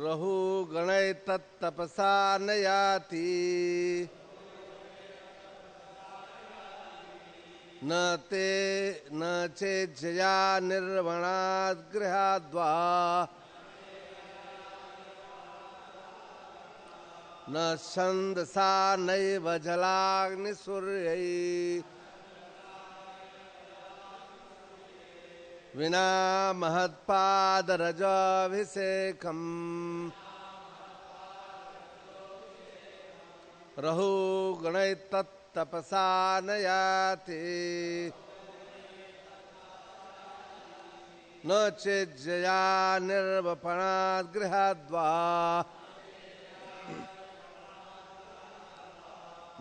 रहु गणै तत्तपसा न याति न ते न चेज्जया निर्वणाद् गृहाद्वा न छन्दसा नैव जलाग्निसूर्यै विना महत्पादरजाभिषेकम् रहु गणै तत्तपसा न याति न चेज्जया निर्वपणाद् गृहाद्वा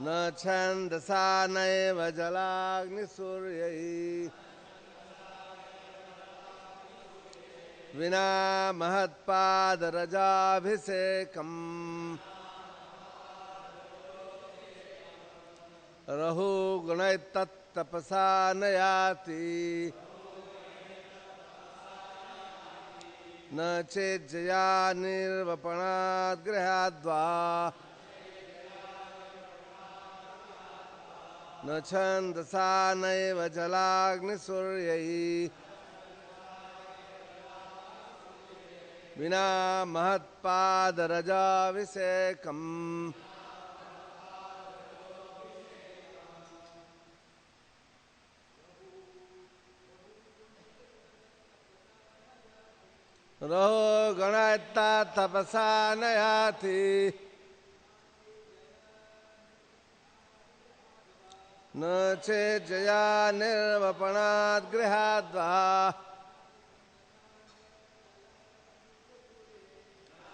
न छन्दसा नैव जलाग्निसूर्यै विना महत्पादरजाभिषेकम् रहु गणै तत्तपसा न याति न चेज्जया निर्वपणाद् गृहाद्वा न छन्दसा नैव जलाग्निसूर्यै विना महत्पादरजाभिषेकम् रहो गणै तत्तपसा न याति न चेज्जया निर्वपणाद् गृहाद्वा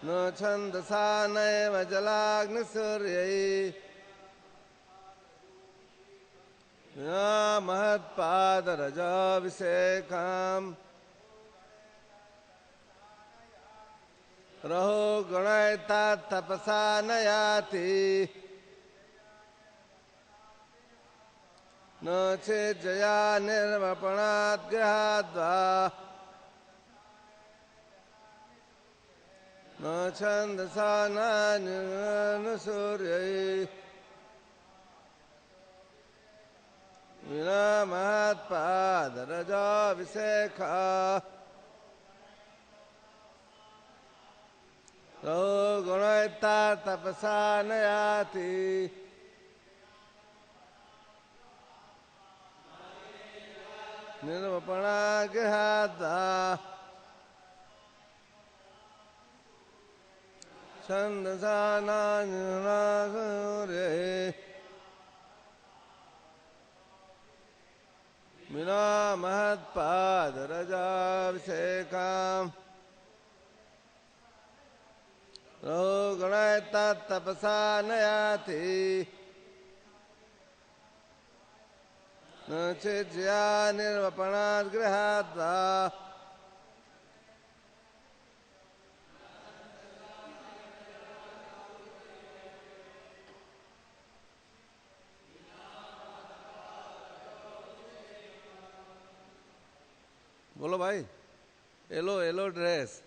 न छन्दसा नैव जलाग्निसूर्यै विना महत्पादरजाभिषेकम् रहो गणै तत्तपसा न याति न चेज्जया निर्वपणाद् गृहाद्वा न छन्दसा नैव विना महत्पादरजाभिषेकम् रहो गणै तत्तपसा न याति निर्वपणाद् गृहाद्वा छन्दसा नैव विना महत्पादरजाभिषेकम् रहो गणै तत्तपसा न याति न चेज्जया निर्वपणाद् गृहाद्वा बोलो भाई येलो येलो ड्रेस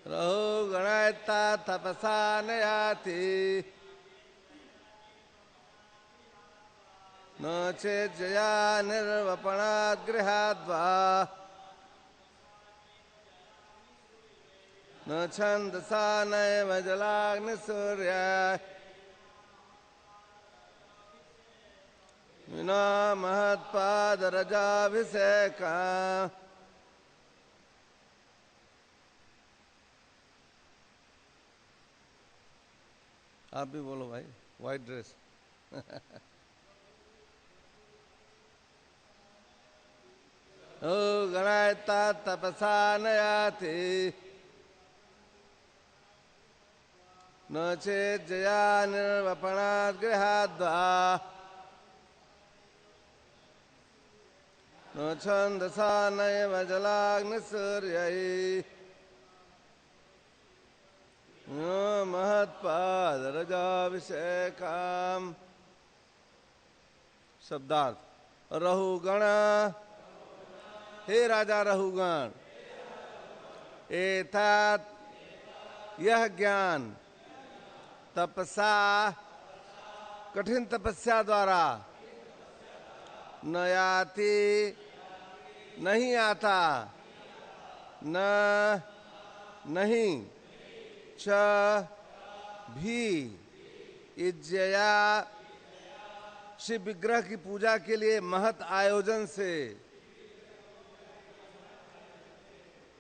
रहो गणै तत्तपसा न याति न चेज्जया निर्वपणाद् गृहाद्वा न छन्दसा नैव जलाग्निसूर्याः विना महत्पादरजाभिषेकः। आप भी बोलो भाई, व्हाइट ड्रेस। ओ गणायता तपसा न याति न चेज्जया निर्वपणात् गृहाद्वा न छन्दसा नैव जलाग्निसूर्यैः न महत्पादरजाभिषेकम्। शब्दार्थ। रहुगण, हे राजा रहुगण, एतत् यह ज्ञान तपसा कठिन तपस्या द्वारा न याति नहीं आता न नहीं च भी इज्जया शिव विग्रह की पूजा के लिए महत आयोजन से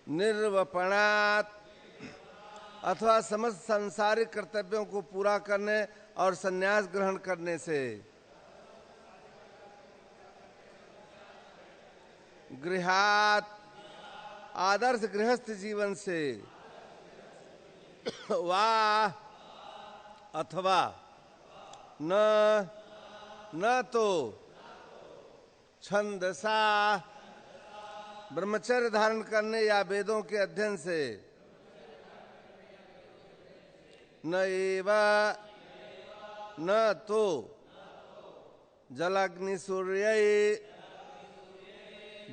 निर्वपणात् अथवा समस्त सांसारिक कर्तव्यों को पूरा करने और संन्यास ग्रहण करने से गृहात आदर्श गृहस्थ जीवन से वा अथवा न तो छंदसा ब्रह्मचर्य धारण करने या वेदों के अध्ययन से न एव न तो जलाग्नि सूर्य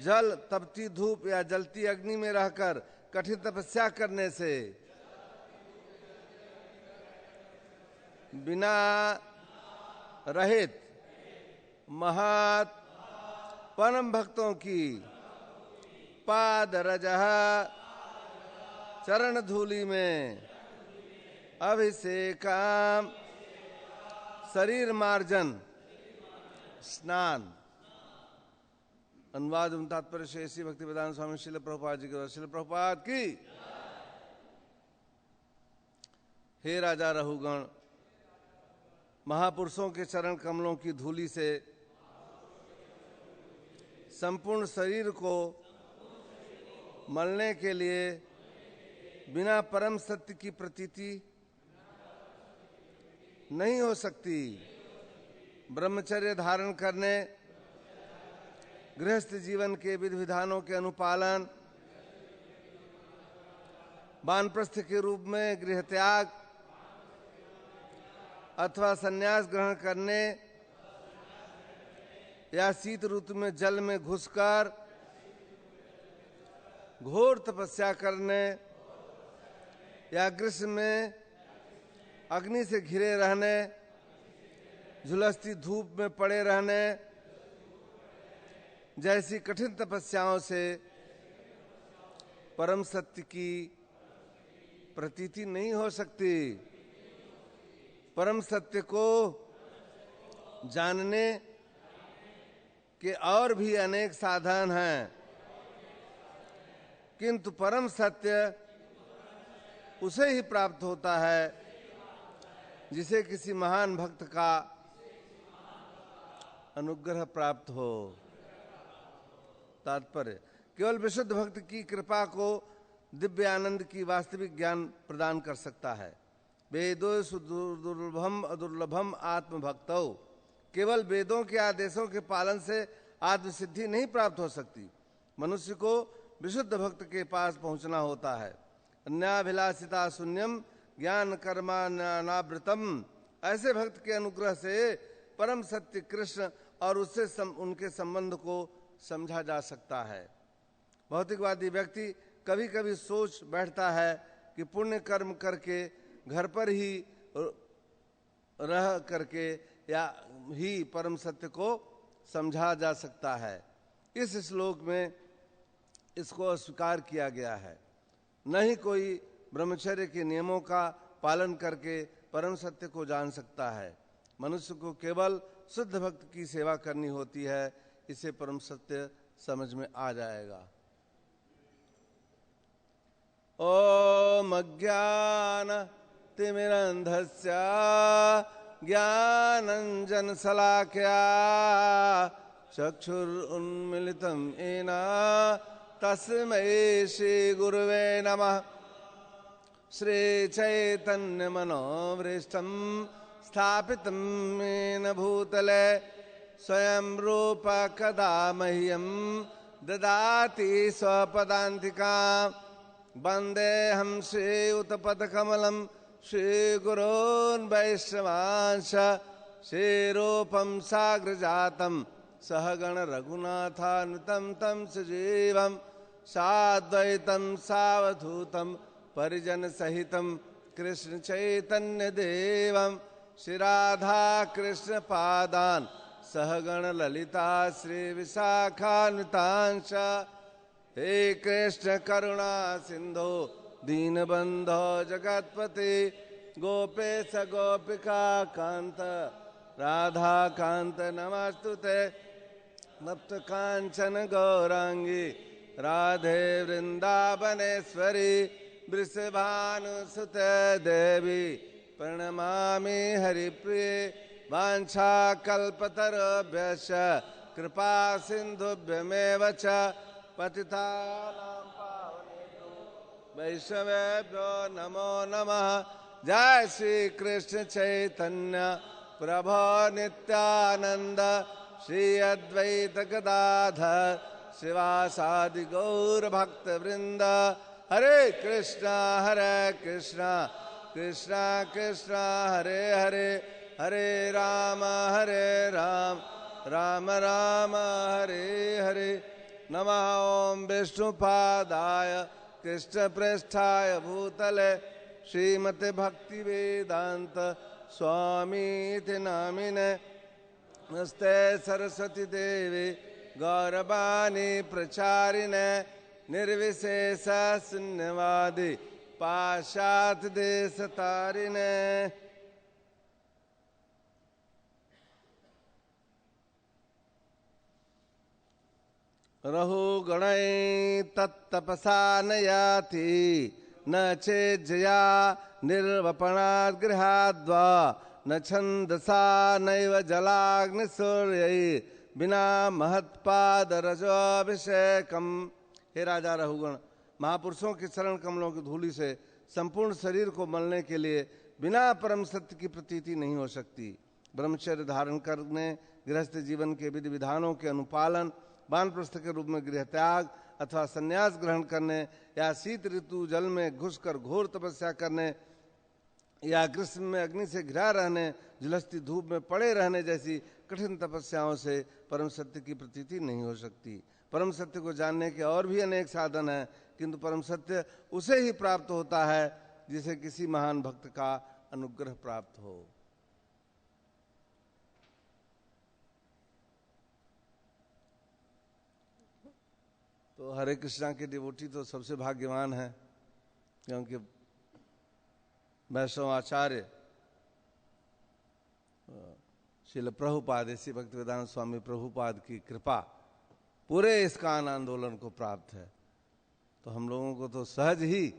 जल तपती धूप या जलती अग्नि में रहकर कठिन तपस्या करने से बिना रहित महत परम भक्तों की पाद रजह चरण धूलि में अभिषेकम शरीर मार्जन स्नान। अनुवाद एवं तात्पर्य श्री श्री भक्ति वेदांत स्वामी श्रील प्रभुपाद जी के। श्रील प्रभुपाद की। हे राजा रहुगण, महापुरुषों के चरण कमलों की धूलि से संपूर्ण शरीर को मलने के लिए बिना परम सत्य की प्रतीति नहीं हो सकती। ब्रह्मचर्य धारण करने, गृहस्थ जीवन के विधि विधानों के अनुपालन, वानप्रस्थ के रूप में गृह त्याग अथवा संन्यास ग्रहण करने या शीत ऋतु में जल में घुसकर घोर तपस्या करने या ग्रीष्म में अग्नि से घिरे रहने, झुलसती धूप में पड़े रहने जैसी कठिन तपस्याओं से परम सत्य की प्रतीति नहीं हो सकती। परम सत्य को जानने के और भी अनेक साधन हैं, किंतु परम सत्य उसे ही प्राप्त होता है जिसे किसी महान भक्त का अनुग्रह प्राप्त हो। तात्पर्य। केवल विशुद्ध भक्त की कृपा को दिव्य आनंद की वास्तविक ज्ञान प्रदान कर सकता है। वेदो दुर्लभम अदुर्लभम आत्मभक्तौ। केवल वेदों के आदेशों के पालन से आत्मसिद्धि नहीं प्राप्त हो सकती। मनुष्य को विशुद्ध भक्त के पास पहुंचना होता है। अन्याभिलाषिता शून्यम ज्ञान कर्मानावृतम। ऐसे भक्त के अनुग्रह से परम सत्य कृष्ण और उससे उनके संबंध को समझा जा सकता है। भौतिकवादी व्यक्ति कभी कभी सोच बैठता है कि पुण्य कर्म करके घर पर ही रह करके या ही परम सत्य को समझा जा सकता है। इस श्लोक में इसको अस्वीकार किया गया है। न ही कोई ब्रह्मचर्य के नियमों का पालन करके परम सत्य को जान सकता है। मनुष्य को केवल शुद्ध भक्त की सेवा करनी होती है, इसे परम सत्य समझ में आ जाएगा। ओम अज्ञान तिमिरंधस्य ज्ञानंजन शलाकया चक्षुरुन्मीलितं येन तस्मै श्री गुरुवे नमः। श्री चैतन्य मनोभीष्टं स्थापितं येन भूतले स्वयं रूप कदा मह्यं ददाति स्वपदान्तिकां। वन्देऽहं श्रीयुतपदकमलं श्रीगुरोन् वैष्णवांश्च श्रीरूपं साग्रजातं सहगण रघुनाथान्वितं तं सजीवं साद्वैतं सावधूतं परिजन सहितं कृष्ण चैतन्य देवं श्री राधा कृष्ण पादान् सहगण ललिता श्री विशाखान्वितांश्च। हे कृष्ण करुणा सिंधो दीनबंधो जगत्पते गोपेश गोपिका कांत राधा कांत नमस्तुते। तप्त कांचन गौरांगी राधे वृंदावनेश्वरी वृषभानुसुते देवी प्रणमामि हरिप्रिये। वाञ्छाकल्पतरुभ्यश्च कृपा सिन्धुभ्यमेव च पतितानां पावनेभ्यो वैष्णवेभ्यो नमो नमः। जय श्री कृष्ण चैतन्य प्रभो नित्यानंद श्री अद्वैत गदाधर शिवासादि गौर भक्त वृंद। हरे कृष्णा कृष्णा कृष्णा हरे हरे हरे राम राम राम हरे हरे। नमः ओम विष्णुपादाय कृष्णप्रेष्ठाय भूतले श्रीमते भक्ति वेदांत स्वामीति नामिने। नमस्ते सरस्वती देवी गौरवाणी प्रचारिणे निर्विशेष शून्यवादी पाश्चात्य देश तारिणे। रहुगणै तत्तपसा न याति न चेज्जया निर्वपणात् गृहाद्वा न छन्दसा नैव जलाग्निसूर्यै बिना महत्पादरजोऽभिषेकम्। हे राजा रहुगण, महापुरुषों के चरण कमलों की धूलि से संपूर्ण शरीर को मलने के लिए बिना परम सत्य की प्रतीति नहीं हो सकती। ब्रह्मचर्य धारण करने, गृहस्थ जीवन के विधि विधानों के अनुपालन, वानप्रस्थ के रूप में गृह त्याग अथवा संन्यास ग्रहण करने, या शीत ऋतु जल में घुसकर घोर तपस्या करने, या ग्रीष्म में अग्नि से घिरा रहने, झुलसती धूप में पड़े रहने जैसी कठिन तपस्याओं से परम सत्य की प्रतीति नहीं हो सकती। परम सत्य को जानने के और भी अनेक साधन हैं, किंतु परम सत्य उसे ही प्राप्त होता है जिसे किसी महान भक्त का अनुग्रह प्राप्त हो। तो हरे कृष्णा के डिवोटी तो सबसे भाग्यवान है, क्योंकि वैष्णव आचार्य श्रील प्रभुपाद श्री भक्तिवेदांत स्वामी प्रभुपाद की कृपा पूरे इस्कॉन आंदोलन को प्राप्त है। तो हम लोगों को तो सहज ही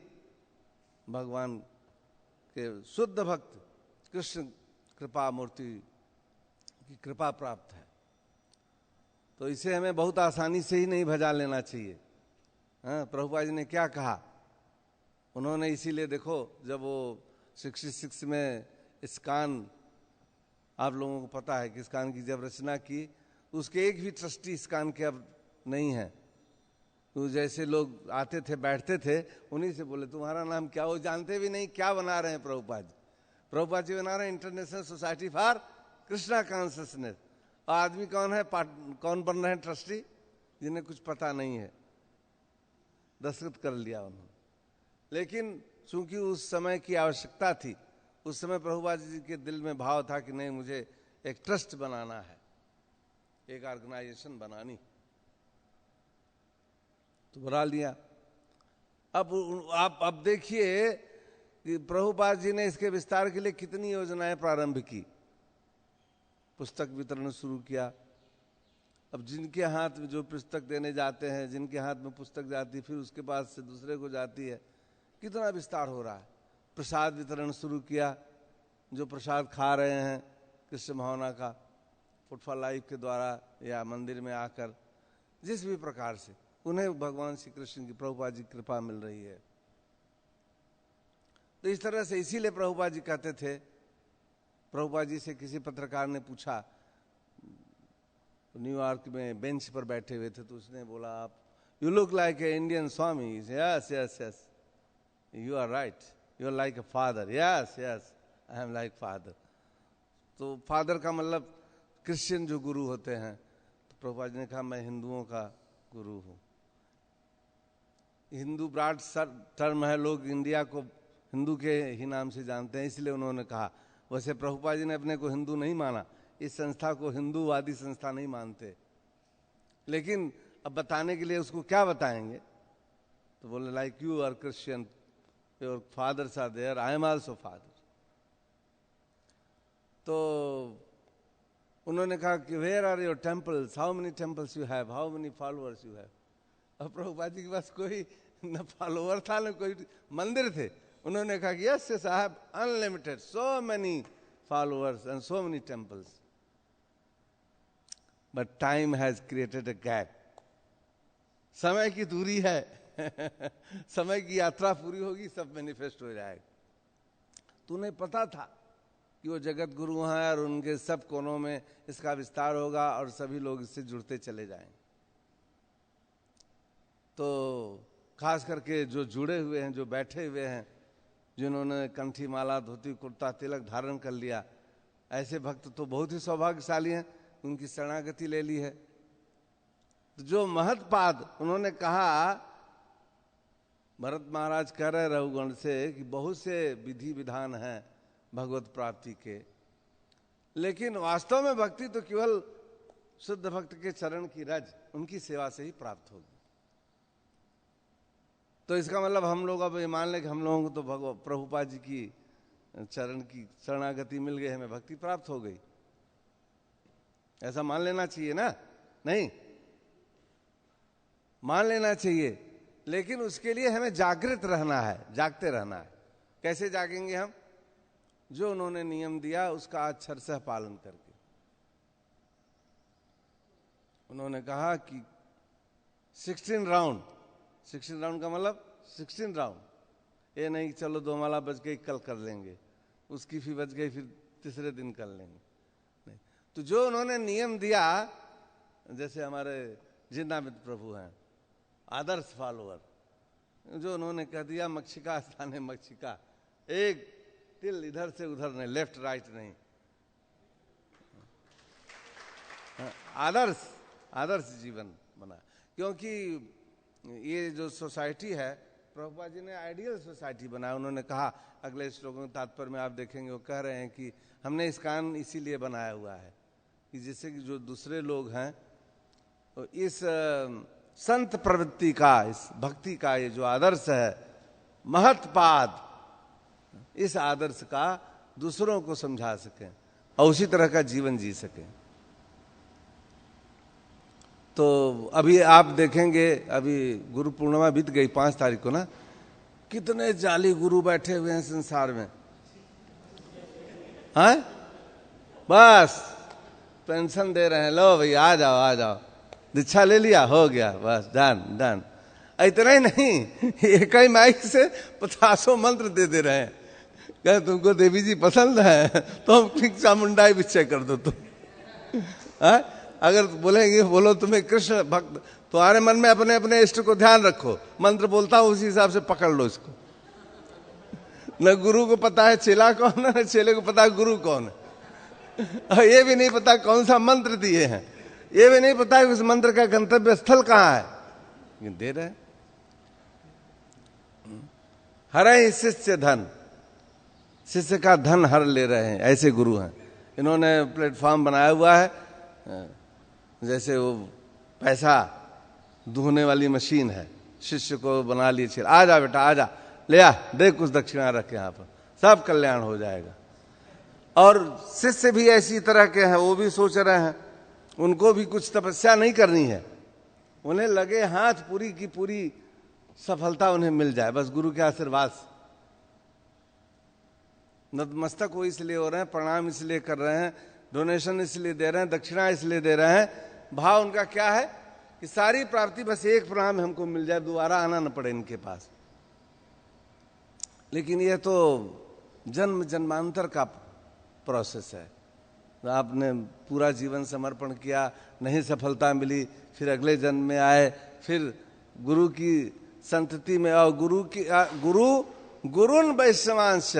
भगवान के शुद्ध भक्त कृष्ण कृपा मूर्ति की कृपा प्राप्त है। तो इसे हमें बहुत आसानी से ही नहीं भजा लेना चाहिए। हाँ, प्रभुपाद जी ने क्या कहा, उन्होंने इसीलिए देखो जब वो 66 में इस्कॉन, आप लोगों को पता है कि इस्कॉन की जब रचना की, उसके एक भी ट्रस्टी इस्कॉन के अब नहीं है। तो जैसे लोग आते थे बैठते थे, उन्हीं से बोले तुम्हारा नाम क्या, वो जानते भी नहीं क्या बना रहे हैं प्रभुपाद जी। प्रभुपाद जी बना रहे हैं international society for Krishna consciousness. आदमी कौन है, कौन बन रहे हैं ट्रस्टी, जिन्हें कुछ पता नहीं है, दस्तखत कर लिया उन्होंने। लेकिन चूंकि उस समय की आवश्यकता थी, उस समय प्रभुपाद जी के दिल में भाव था कि नहीं, मुझे एक ट्रस्ट बनाना है, एक ऑर्गेनाइजेशन बनानी, तो बना लिया। आप अब देखिए कि प्रभुपाद जी ने इसके विस्तार के लिए कितनी योजनाएं प्रारंभ की। पुस्तक वितरण शुरू किया। अब जिनके हाथ में जो पुस्तक देने जाते हैं, जिनके हाथ में पुस्तक जाती है फिर उसके पास से दूसरे को जाती है, कितना विस्तार हो रहा है। प्रसाद वितरण शुरू किया। जो प्रसाद खा रहे हैं कृष्ण भावना का, फुटफॉल लाइफ के द्वारा या मंदिर में आकर, जिस भी प्रकार से उन्हें भगवान श्री कृष्ण की प्रभुपाद जी कृपा मिल रही है। तो इस तरह से इसीलिए प्रभुपाद जी कहते थे, प्रभुपाद जी से किसी पत्रकार ने पूछा, न्यूयॉर्क में बेंच पर बैठे हुए थे, तो उसने बोला, आप you look like a Indian swami. Yes yes yes, you are right, you are like a father. Yes yes, I am like father. तो फादर का मतलब क्रिश्चियन जो गुरु होते हैं। तो प्रभुपाद जी ने कहा, मैं हिंदुओं का गुरु हूँ। हिंदू ब्रॉड टर्म है, लोग इंडिया को हिंदू के ही नाम से जानते हैं, इसलिए उन्होंने कहा। वैसे प्रभुपाद जी ने अपने को हिंदू नहीं माना, इस संस्था को हिंदूवादी संस्था नहीं मानते, लेकिन अब बताने के लिए उसको क्या बताएंगे, तो बोले like you are Christian, your fathers are there, I am also father. तो उन्होंने कहा कि where are your temples, how many temples you have, how many followers you have. अब प्रभुपाद जी के पास कोई न फॉलोअर था न कोई मंदिर थे। उन्होंने कहा कि yes yes, I have unlimited, so many followers and so many temples, but time has created a gap. समय की दूरी है समय की यात्रा पूरी होगी, सब मैनिफेस्ट हो जाएगा। तूने पता था कि वो जगत गुरु हैं और उनके सब कोनों में इसका विस्तार होगा और सभी लोग इससे जुड़ते चले जाएंगे। तो खास करके जो जुड़े हुए हैं, जो बैठे हुए हैं, जिन्होंने कंठी माला धोती कुर्ता तिलक धारण कर लिया, ऐसे भक्त तो बहुत ही सौभाग्यशाली हैं, उनकी शरणागति ले ली है। तो जो महत्पाद उन्होंने कहा, भरत महाराज कह रहे रघुगण से कि बहुत से विधि विधान हैं भगवत प्राप्ति के, लेकिन वास्तव में भक्ति तो केवल शुद्ध भक्त के चरण की रज, उनकी सेवा से ही प्राप्त होगी। तो इसका मतलब हम लोग अब ये मान लें कि हम लोगों को तो प्रभुपाद जी की चरण की शरणागति मिल गई, हमें भक्ति प्राप्त हो गई, ऐसा मान लेना चाहिए ना? नहीं, मान लेना चाहिए, लेकिन उसके लिए हमें जागृत रहना है, जागते रहना है। कैसे जागेंगे हम? जो उन्होंने नियम दिया उसका अक्षरशः पालन करके। उन्होंने कहा कि 16 राउंड, 16 राउंड का मतलब 16 राउंड, ये नहीं कि चलो 2 माला बच गई कल कर लेंगे, उसकी फी बच गई फिर तीसरे दिन कर लेंगे, नहीं। तो जो उन्होंने नियम दिया, जैसे हमारे जिन्नामित प्रभु हैं, आदर्श फॉलोअर, जो उन्होंने कह दिया मक्षिका स्थाने मक्षिका, एक तिल इधर से उधर नहीं, लेफ्ट राइट नहीं, आदर्श जीवन बना। क्योंकि ये जो सोसाइटी है, प्रभुपाद जी ने आइडियल सोसाइटी बनाया। उन्होंने कहा, अगले श्लोकों के तात्पर्य में आप देखेंगे, वो कह रहे हैं कि हमने इस कान इसीलिए बनाया हुआ है कि जिससे कि जो दूसरे लोग हैं तो इस संत प्रवृत्ति का, इस भक्ति का ये जो आदर्श है महत्पाद, इस आदर्श का दूसरों को समझा सकें और उसी तरह का जीवन जी सकें। तो अभी आप देखेंगे, अभी गुरु पूर्णिमा बीत गई 5 तारीख को ना, कितने जाली गुरु बैठे हुए हैं संसार में, हाँ? बस पेंशन दे रहे हैं, लो भाई आ जाओ आ जाओ, दीक्षा ले लिया, हो गया, बस डन। इतना ही नहीं, एक ही माइक से 50 मंत्र दे रहे हैं। क्या तुमको देवी जी पसंद है तो हम ठीक चामुंडाई विषय कर दो तुम, हाँ? अगर बोलेंगे, बोलो तुम्हें कृष्ण भक्त, तुम्हारे मन में अपने अपने इष्ट को ध्यान रखो, मंत्र बोलता हूं उसी हिसाब से पकड़ लो इसको। न गुरु को पता है चेला कौन है, न चेले को पता है गुरु कौन है, ये भी नहीं पता कौन सा मंत्र दिए हैं, ये भी नहीं पता उस मंत्र का गंतव्य स्थल कहां है, दे रहे। हरे शिष्य धन, शिष्य का धन हर ले रहे हैं, ऐसे गुरु हैं। इन्होंने प्लेटफॉर्म बनाया हुआ है, जैसे वो पैसा दूहने वाली मशीन है, शिष्य को बना लिए छे, आ जा बेटा आ जा, ले आ, दे कुछ दक्षिणा रख यहाँ पर, सब कल्याण हो जाएगा। और शिष्य भी ऐसी तरह के हैं, वो भी सोच रहे हैं उनको भी कुछ तपस्या नहीं करनी है, उन्हें लगे हाथ पूरी की पूरी सफलता उन्हें मिल जाए बस गुरु के आशीर्वाद से। नतमस्तक वो इसलिए हो रहे हैं, प्रणाम इसलिए कर रहे हैं, डोनेशन इसलिए दे रहे हैं, दक्षिणा इसलिए दे रहे हैं, भाव उनका क्या है कि सारी प्राप्ति बस एक प्रणाम हमको मिल जाए, दोबारा आना न पड़े इनके पास। लेकिन ये तो जन्म जन्मांतर का प्रोसेस है। आपने पूरा जीवन समर्पण किया, नहीं सफलता मिली, फिर अगले जन्म में आए, फिर गुरु की संतति में और गुरुन वैष्णवांश।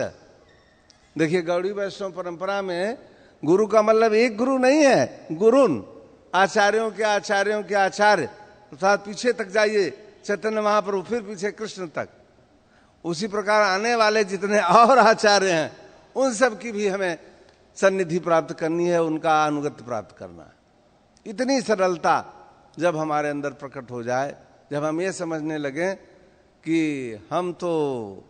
देखिए गौड़ी वैष्णव परंपरा में गुरु का मतलब एक गुरु नहीं है, गुरुन, आचार्यों के आचार्य, अर्थात पीछे तक जाइए चैतन्य महाप्रभु, फिर पीछे कृष्ण तक। उसी प्रकार आने वाले जितने और आचार्य हैं उन सब की भी हमें सन्निधि प्राप्त करनी है, उनका अनुगत्य प्राप्त करना है। इतनी सरलता जब हमारे अंदर प्रकट हो जाए, जब हम ये समझने लगे कि हम तो,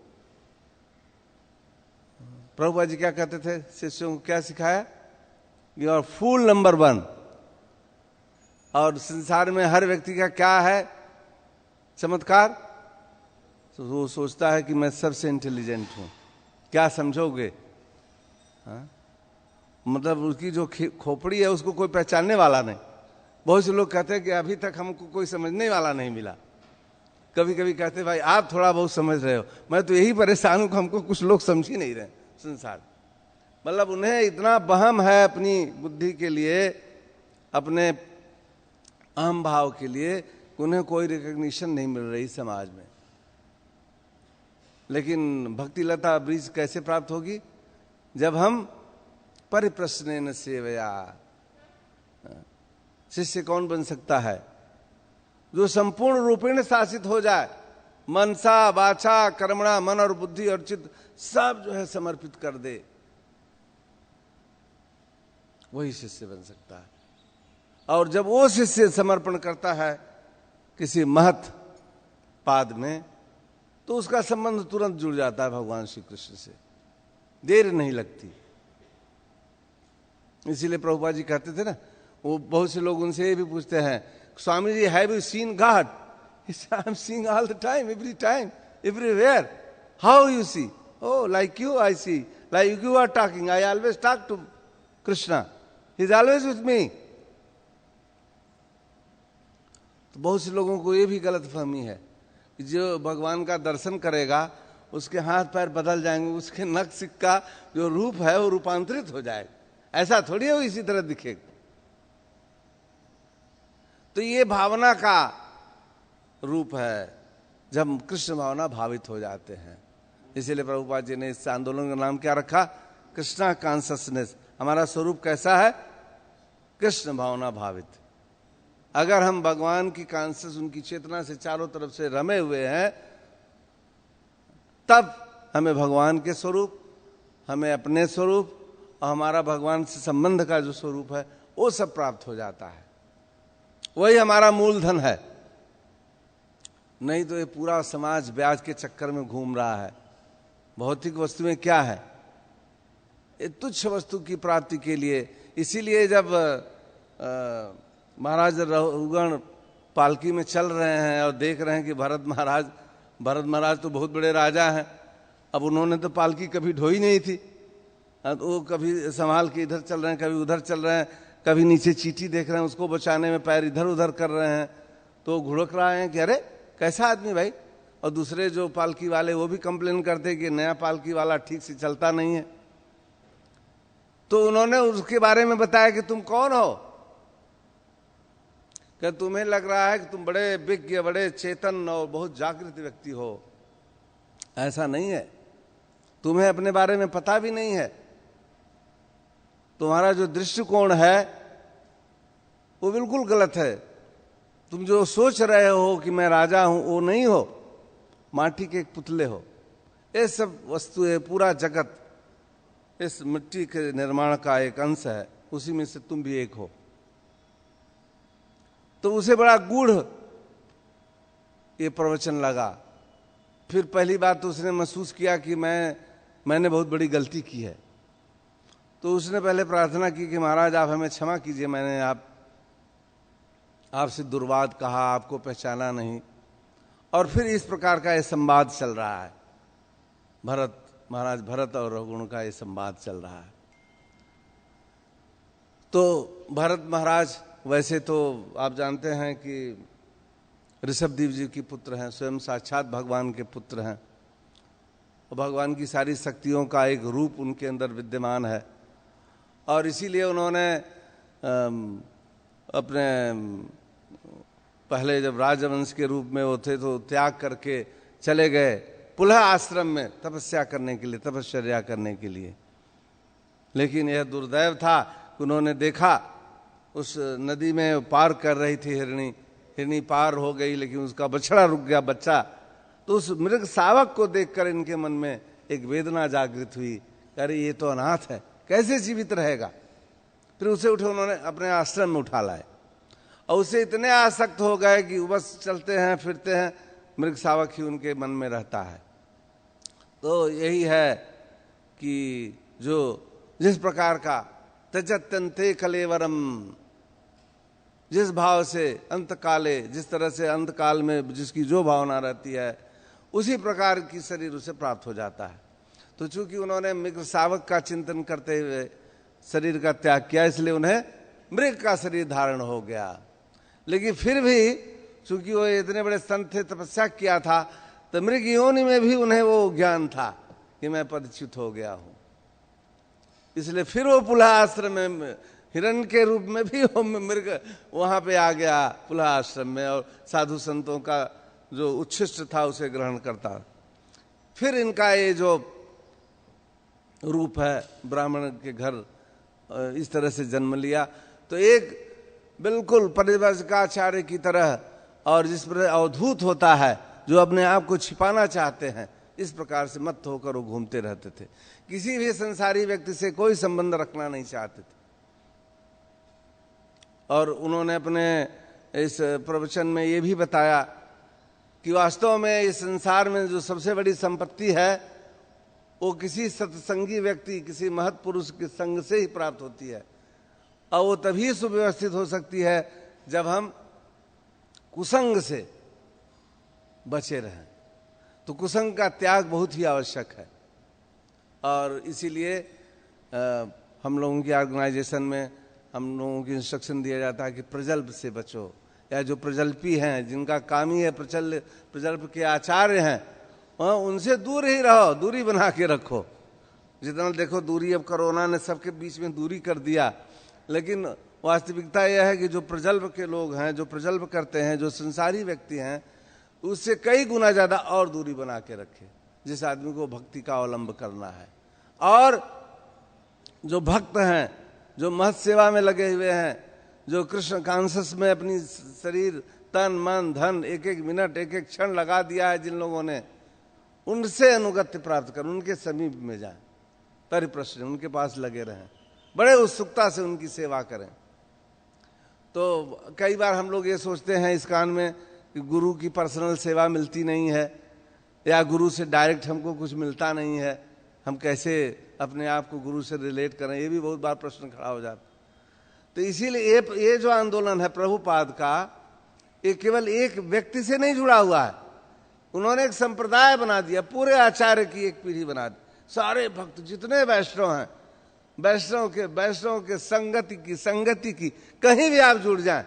प्रभुपाद जी क्या कहते थे शिष्यों को, क्या सिखाया, यू आर फूल नंबर 1। और संसार में हर व्यक्ति का क्या है चमत्कार, तो वो सोचता है कि मैं सबसे इंटेलिजेंट हूं। क्या समझोगे? हाँ? मतलब उसकी जो खोपड़ी है उसको कोई पहचानने वाला नहीं। बहुत से लोग कहते हैं कि अभी तक हमको कोई समझने वाला नहीं मिला। कभी कभी कहते भाई आप थोड़ा बहुत समझ रहे हो, मैं तो यही परेशान हूं कि हमको कुछ लोग समझ ही नहीं रहे संसार। मतलब उन्हें इतना वहम है अपनी बुद्धि के लिए, अपने अहम भाव के लिए, उन्हें कोई रिकॉग्निशन नहीं मिल रही समाज में। लेकिन भक्ति लता ब्रिज कैसे प्राप्त होगी? जब हम परिप्रश्नेन सेवया। शिष्य कौन बन सकता है? जो संपूर्ण रूपेण शासित हो जाए, मनसा वाचा कर्मणा, मन और बुद्धि और चित्त सब जो है समर्पित कर दे, वही शिष्य बन सकता है। और जब वो शिष्य समर्पण करता है किसी महत पाद में, तो उसका संबंध तुरंत जुड़ जाता है भगवान श्री कृष्ण से, देर नहीं लगती। इसीलिए प्रभुपाद जी कहते थे ना, वो बहुत से लोग उनसे ये भी पूछते हैं, Swami ji have you seen God? I am seeing all the time, everywhere. How you see? Oh, like you I see, like you are talking, I always talk to Krishna, he is always with me. तो बहुत से लोगों को ये भी गलत फहमी है कि जो भगवान का दर्शन करेगा उसके हाथ पैर बदल जाएंगे, उसके नख सिक्का जो रूप है वो रूपांतरित हो जाएगा। ऐसा थोड़ी है वो इसी तरह दिखेगा। तो ये भावना का रूप है, जब कृष्ण भावना भावित हो जाते हैं। इसीलिए प्रभुपाद जी ने इस आंदोलन का नाम क्या रखा? कृष्णा कॉन्शसनेस। हमारा स्वरूप कैसा है? कृष्ण भावना भावित। अगर हम भगवान की कॉन्शस, उनकी चेतना से चारों तरफ से रमे हुए हैं, तब हमें भगवान के स्वरूप, हमें अपने स्वरूप और हमारा भगवान से संबंध का जो स्वरूप है वो सब प्राप्त हो जाता है। वही हमारा मूलधन है। नहीं तो ये पूरा समाज ब्याज के चक्कर में घूम रहा है। भौतिक वस्तुएं क्या है? ये तुच्छ वस्तु की प्राप्ति के लिए। इसीलिए जब महाराज रघुगण पालकी में चल रहे हैं और देख रहे हैं कि भरत महाराज तो बहुत बड़े राजा हैं, अब उन्होंने तो पालकी कभी ढोई नहीं थी, तो वो कभी संभाल के इधर चल रहे हैं, कभी उधर चल रहे हैं, कभी नीचे चींटी देख रहे हैं, उसको बचाने में पैर इधर उधर कर रहे हैं, तो घुड़क रहे हैं कि अरे कैसा आदमी भाई। और दूसरे जो पालकी वाले वो भी कंप्लेन करते कि नया पालकी वाला ठीक से चलता नहीं है। तो उन्होंने उसके बारे में बताया कि तुम कौन हो? कि तुम्हें लग रहा है कि तुम बड़े विज्ञ, बड़े चेतन और बहुत जागृत व्यक्ति हो। ऐसा नहीं है। तुम्हें अपने बारे में पता भी नहीं है। तुम्हारा जो दृष्टिकोण है वो बिल्कुल गलत है। तुम जो सोच रहे हो कि मैं राजा हूं, वो नहीं हो, माटी के एक पुतले हो। ये सब वस्तुएं, पूरा जगत इस मिट्टी के निर्माण का एक अंश है, उसी में से तुम भी एक हो। तो उसे बड़ा गूढ़ ये प्रवचन लगा। फिर पहली बात तो उसने महसूस किया कि मैंने बहुत बड़ी गलती की है। तो उसने पहले प्रार्थना की कि महाराज आप हमें क्षमा कीजिए, मैंने आपसे दुर्वाद कहा, आपको पहचाना नहीं। और फिर इस प्रकार का ये संवाद चल रहा है, महाराज भरत और रघुगुण का ये संवाद चल रहा है। तो भरत महाराज वैसे तो आप जानते हैं कि ऋषभदेव जी की पुत्र हैं, स्वयं साक्षात भगवान के पुत्र हैं, और भगवान की सारी शक्तियों का एक रूप उनके अंदर विद्यमान है। और इसीलिए उन्होंने अपने पहले जब राजवंश के रूप में वो थे तो त्याग करके चले गए पुलह आश्रम में तपस्या करने के लिए, तपश्चर्या करने के लिए। लेकिन यह दुर्दैव था कि उन्होंने देखा उस नदी में पार कर रही थी हिरणी पार हो गई, लेकिन उसका बछड़ा रुक गया, बच्चा। तो उस मृग शावक को देखकर इनके मन में एक वेदना जागृत हुई, अरे ये तो अनाथ है, कैसे जीवित रहेगा। फिर उसे उठे उन्होंने अपने आश्रम में उठा लाए, और उसे इतने आसक्त हो गए कि बस चलते हैं फिरते हैं, मृग शावक ही उनके मन में रहता है। तो यही है कि जो जिस प्रकार का त्यजत्यन्ते कलेवरम, जिस भाव से अंतकाले, जिस तरह से अंतकाल में जिसकी जो भावना रहती है उसी प्रकार की शरीर उसे प्राप्त हो जाता है। तो चूंकि उन्होंने मृग शावक का चिंतन करते हुए शरीर का त्याग किया, इसलिए उन्हें मृग का शरीर धारण हो गया। लेकिन फिर भी चूंकि वो इतने बड़े संत थे, तपस्या किया था, तो मृग योनि में भी उन्हें वो ज्ञान था कि मैं पदच्युत हो गया हूं। इसलिए फिर वो पुलह आश्रम में हिरण के रूप में भी वो मृग वहां पे आ गया पुलह आश्रम में, और साधु संतों का जो उच्छिष्ट था उसे ग्रहण करता। फिर इनका ये जो रूप है ब्राह्मण के घर इस तरह से जन्म लिया। तो एक बिल्कुल परिव्राजकाचार्य की तरह, और जिस पर अवधूत होता है, जो अपने आप को छिपाना चाहते हैं, इस प्रकार से मत होकर वो घूमते रहते थे। किसी भी संसारी व्यक्ति से कोई संबंध रखना नहीं चाहते थे। और उन्होंने अपने इस प्रवचन में ये भी बताया कि वास्तव में इस संसार में जो सबसे बड़ी संपत्ति है वो किसी सत्संगी व्यक्ति, किसी महत् पुरुष के संग से ही प्राप्त होती है, और वो तभी सुव्यवस्थित हो सकती है जब हम कुसंग से बचे रहें। तो कुसंग का त्याग बहुत ही आवश्यक है। और इसीलिए हम लोगों की ऑर्गेनाइजेशन में हम लोगों की इंस्ट्रक्शन दिया जाता है कि प्रजल्प से बचो, या जो प्रजल्पी हैं, जिनका काम ही है प्रजल्प के आचार्य हैं, उनसे दूर ही रहो, दूरी बना के रखो। जितना देखो दूरी, अब कोरोना ने सबके बीच में दूरी कर दिया, लेकिन वास्तविकता यह है कि जो प्रजल्प के लोग हैं, जो प्रजल्प करते हैं, जो संसारी व्यक्ति हैं, उससे कई गुना ज्यादा और दूरी बना के रखे, जिस आदमी को भक्ति का अवलंब करना है। और जो भक्त हैं, जो महत् सेवा में लगे हुए हैं, जो कृष्ण कॉन्शस में अपनी शरीर, तन, मन, धन, एक एक मिनट, एक एक क्षण लगा दिया है जिन लोगों ने, उनसे अनुगत्य प्राप्त कर, उनके समीप में जाएं, परिप्रश्न उनके पास लगे रहें, बड़े उत्सुकता से उनकी सेवा करें। तो कई बार हम लोग ये सोचते हैं इस कान में कि गुरु की पर्सनल सेवा मिलती नहीं है, या गुरु से डायरेक्ट हमको कुछ मिलता नहीं है, हम कैसे अपने आप को गुरु से रिलेट करें, ये भी बहुत बार प्रश्न खड़ा हो जाता। तो इसीलिए ये जो आंदोलन है प्रभुपाद का, ये केवल एक व्यक्ति से नहीं जुड़ा हुआ है। उन्होंने एक संप्रदाय बना दिया, पूरे आचार्य की एक पीढ़ी बना दी। सारे भक्त जितने वैष्णव हैं, वैष्णव के संगति की कहीं भी आप जुड़ जाएं,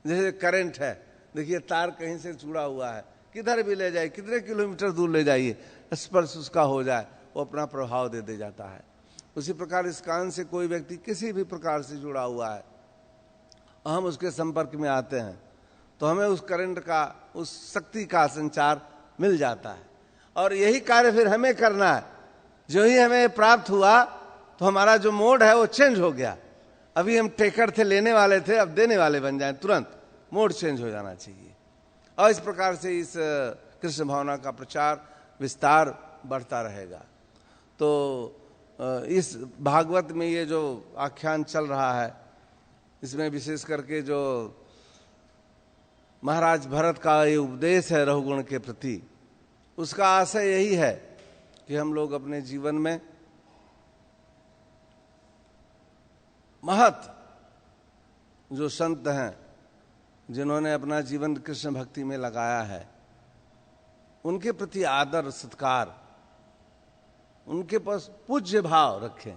जैसे करंट है, देखिए तार कहीं से जुड़ा हुआ है, किधर भी ले जाए, कितने किलोमीटर दूर ले जाइए, स्पर्श उसका हो जाए, वो अपना प्रभाव दे जाता है। उसी प्रकार इस कान से कोई व्यक्ति किसी भी प्रकार से जुड़ा हुआ है, हम उसके संपर्क में आते हैं, तो हमें उस करंट का, उस शक्ति का संचार मिल जाता है। और यही कार्य फिर हमें करना है। जो ही हमें प्राप्त हुआ तो हमारा जो मोड है वो चेंज हो गया। अभी हम टेकर थे, लेने वाले थे, अब देने वाले बन जाएं, तुरंत मोड चेंज हो जाना चाहिए। और इस प्रकार से इस कृष्ण भावना का प्रचार विस्तार बढ़ता रहेगा। तो इस भागवत में ये जो आख्यान चल रहा है, इसमें विशेष करके जो महाराज भरत का ये उपदेश है रघुगुण के प्रति, उसका आशय यही है कि हम लोग अपने जीवन में महत जो संत हैं जिन्होंने अपना जीवन कृष्ण भक्ति में लगाया है, उनके प्रति आदर सत्कार, उनके पास पूज्य भाव रखें।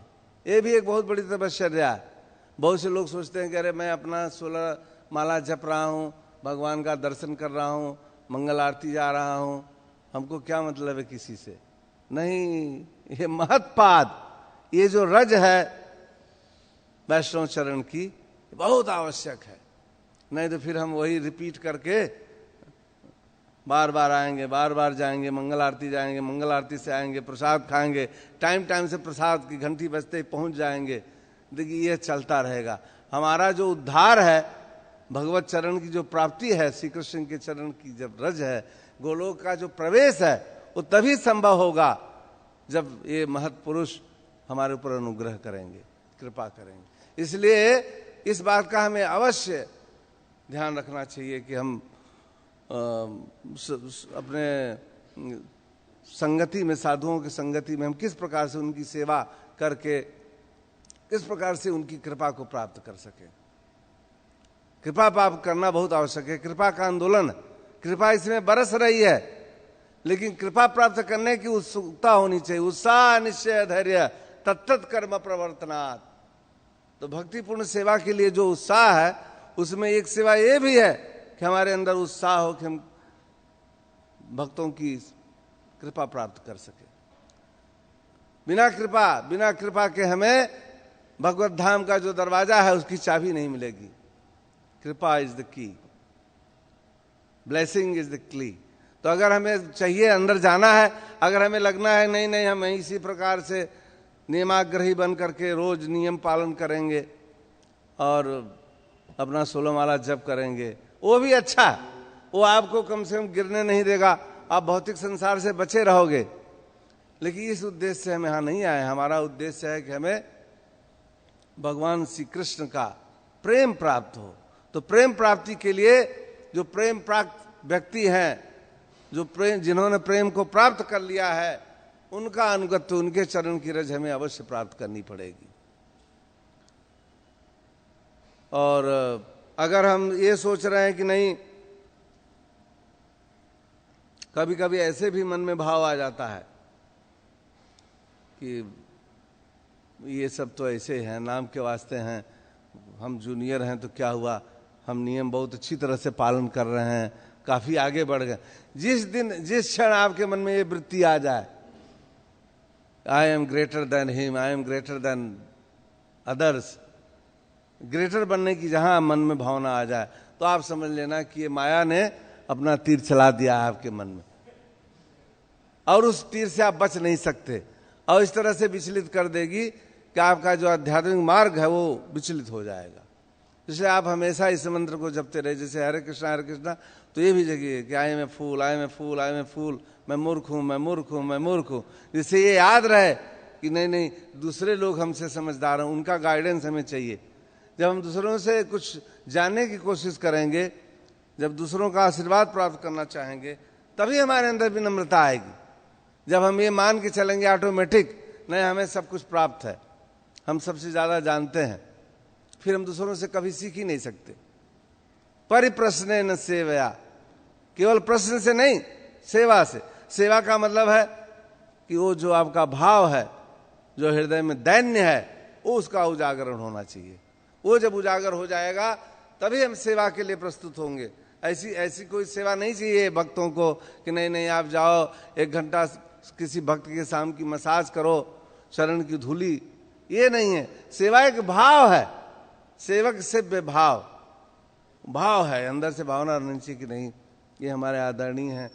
ये भी एक बहुत बड़ी तपश्चर्या है। बहुत से लोग सोचते हैं कि अरे मैं अपना 16 माला जप रहा हूँ, भगवान का दर्शन कर रहा हूँ, मंगल आरती जा रहा हूँ, हमको क्या मतलब है किसी से। नहीं, ये महत्पाद, ये जो रज है वैष्णव चरण की, बहुत आवश्यक है। नहीं तो फिर हम वही रिपीट करके बार बार आएंगे, बार बार जाएंगे, मंगल आरती जाएंगे, मंगल आरती से आएंगे, प्रसाद खाएंगे, टाइम टाइम से प्रसाद की घंटी बजते ही पहुंच जाएंगे। देखिए ये चलता रहेगा। हमारा जो उद्धार है, भगवत चरण की जो प्राप्ति है, श्री कृष्ण के चरण की जब रज है, गोलोक का जो प्रवेश है, वो तभी संभव होगा जब ये महत पुरुष हमारे ऊपर अनुग्रह करेंगे, कृपा करेंगे। इसलिए इस बात का हमें अवश्य ध्यान रखना चाहिए कि हम अपने संगति में, साधुओं की संगति में हम किस प्रकार से उनकी सेवा करके किस प्रकार से उनकी कृपा को प्राप्त कर सके। कृपा प्राप्त करना बहुत आवश्यक है। कृपा का आंदोलन, कृपा इसमें बरस रही है, लेकिन कृपा प्राप्त करने की उत्सुकता होनी चाहिए। उत्साह निश्चय धैर्य तत्त कर्म प्रवर्तनात्। तो भक्तिपूर्ण सेवा के लिए जो उत्साह है, उसमें एक सेवा ये भी है कि हमारे अंदर उत्साह हो कि हम भक्तों की कृपा प्राप्त कर सके। बिना कृपा के हमें भगवत धाम का जो दरवाजा है उसकी चाबी नहीं मिलेगी। कृपा is the key, blessing is the key. तो अगर हमें चाहिए अंदर जाना है, अगर हमें लगना है नहीं नहीं हम इसी प्रकार से नियमाग्रही बन करके रोज नियम पालन करेंगे और अपना 16 माला जप करेंगे, वो भी अच्छा है, वो आपको कम से कम गिरने नहीं देगा, आप भौतिक संसार से बचे रहोगे। लेकिन इस उद्देश्य से हम यहाँ नहीं आए। हमारा उद्देश्य है कि हमें भगवान श्री कृष्ण का प्रेम प्राप्त हो। तो प्रेम प्राप्ति के लिए जो प्रेम प्राप्त व्यक्ति हैं, जो प्रेम, जिन्होंने प्रेम को प्राप्त कर लिया है, उनका अनुगत्य, उनके चरण की रज हमें अवश्य प्राप्त करनी पड़ेगी। और अगर हम ये सोच रहे हैं कि नहीं, कभी कभी ऐसे भी मन में भाव आ जाता है कि ये सब तो ऐसे हैं, नाम के वास्ते हैं, हम जूनियर हैं तो क्या हुआ, हम नियम बहुत अच्छी तरह से पालन कर रहे हैं, काफी आगे बढ़ गए। जिस क्षण आपके मन में ये वृत्ति आ जाए, I am greater than him, I am greater than others, greater बनने की जहां मन में भावना आ जाए, तो आप समझ लेना कि ये माया ने अपना तीर चला दिया है आपके मन में, और उस तीर से आप बच नहीं सकते, और इस तरह से विचलित कर देगी कि आपका जो आध्यात्मिक मार्ग है वो विचलित हो जाएगा। इसलिए आप हमेशा इस मंत्र को जपते रहे, जैसे हरे कृष्णा, तो ये भी जगह कि आई में फूल, आई में फूल, आई में फूल, मैं मूर्ख हूं, मैं मूर्ख हूं, मैं मूर्ख हूं। जिससे ये याद रहे कि नहीं नहीं, दूसरे लोग हमसे समझदार हैं, उनका गाइडेंस हमें चाहिए। जब हम दूसरों से कुछ जानने की कोशिश करेंगे, जब दूसरों का आशीर्वाद प्राप्त करना चाहेंगे, तभी हमारे अंदर विनम्रता आएगी। जब हम ये मान के चलेंगे ऑटोमेटिक, नहीं हमें सब कुछ प्राप्त है, हम सबसे ज्यादा जानते हैं, फिर हम दूसरों से कभी सीख ही नहीं सकते। परिप्रश्न न सेवया, केवल प्रश्न से नहीं, सेवा से। सेवा का मतलब है कि वो जो आपका भाव है, जो हृदय में दैन्य है, वो उसका उजागरण होना चाहिए। वो जब उजागर हो जाएगा तभी हम सेवा के लिए प्रस्तुत होंगे। ऐसी कोई सेवा नहीं चाहिए भक्तों को कि नहीं नहीं आप जाओ 1 घंटा किसी भक्त के शाम की मसाज करो, शरण की धूली, ये नहीं है। सेवा एक भाव है, सेवक सेव्य भाव है, अंदर से भावना रहनी चाहिए कि नहीं ये हमारे आदरणीय हैं,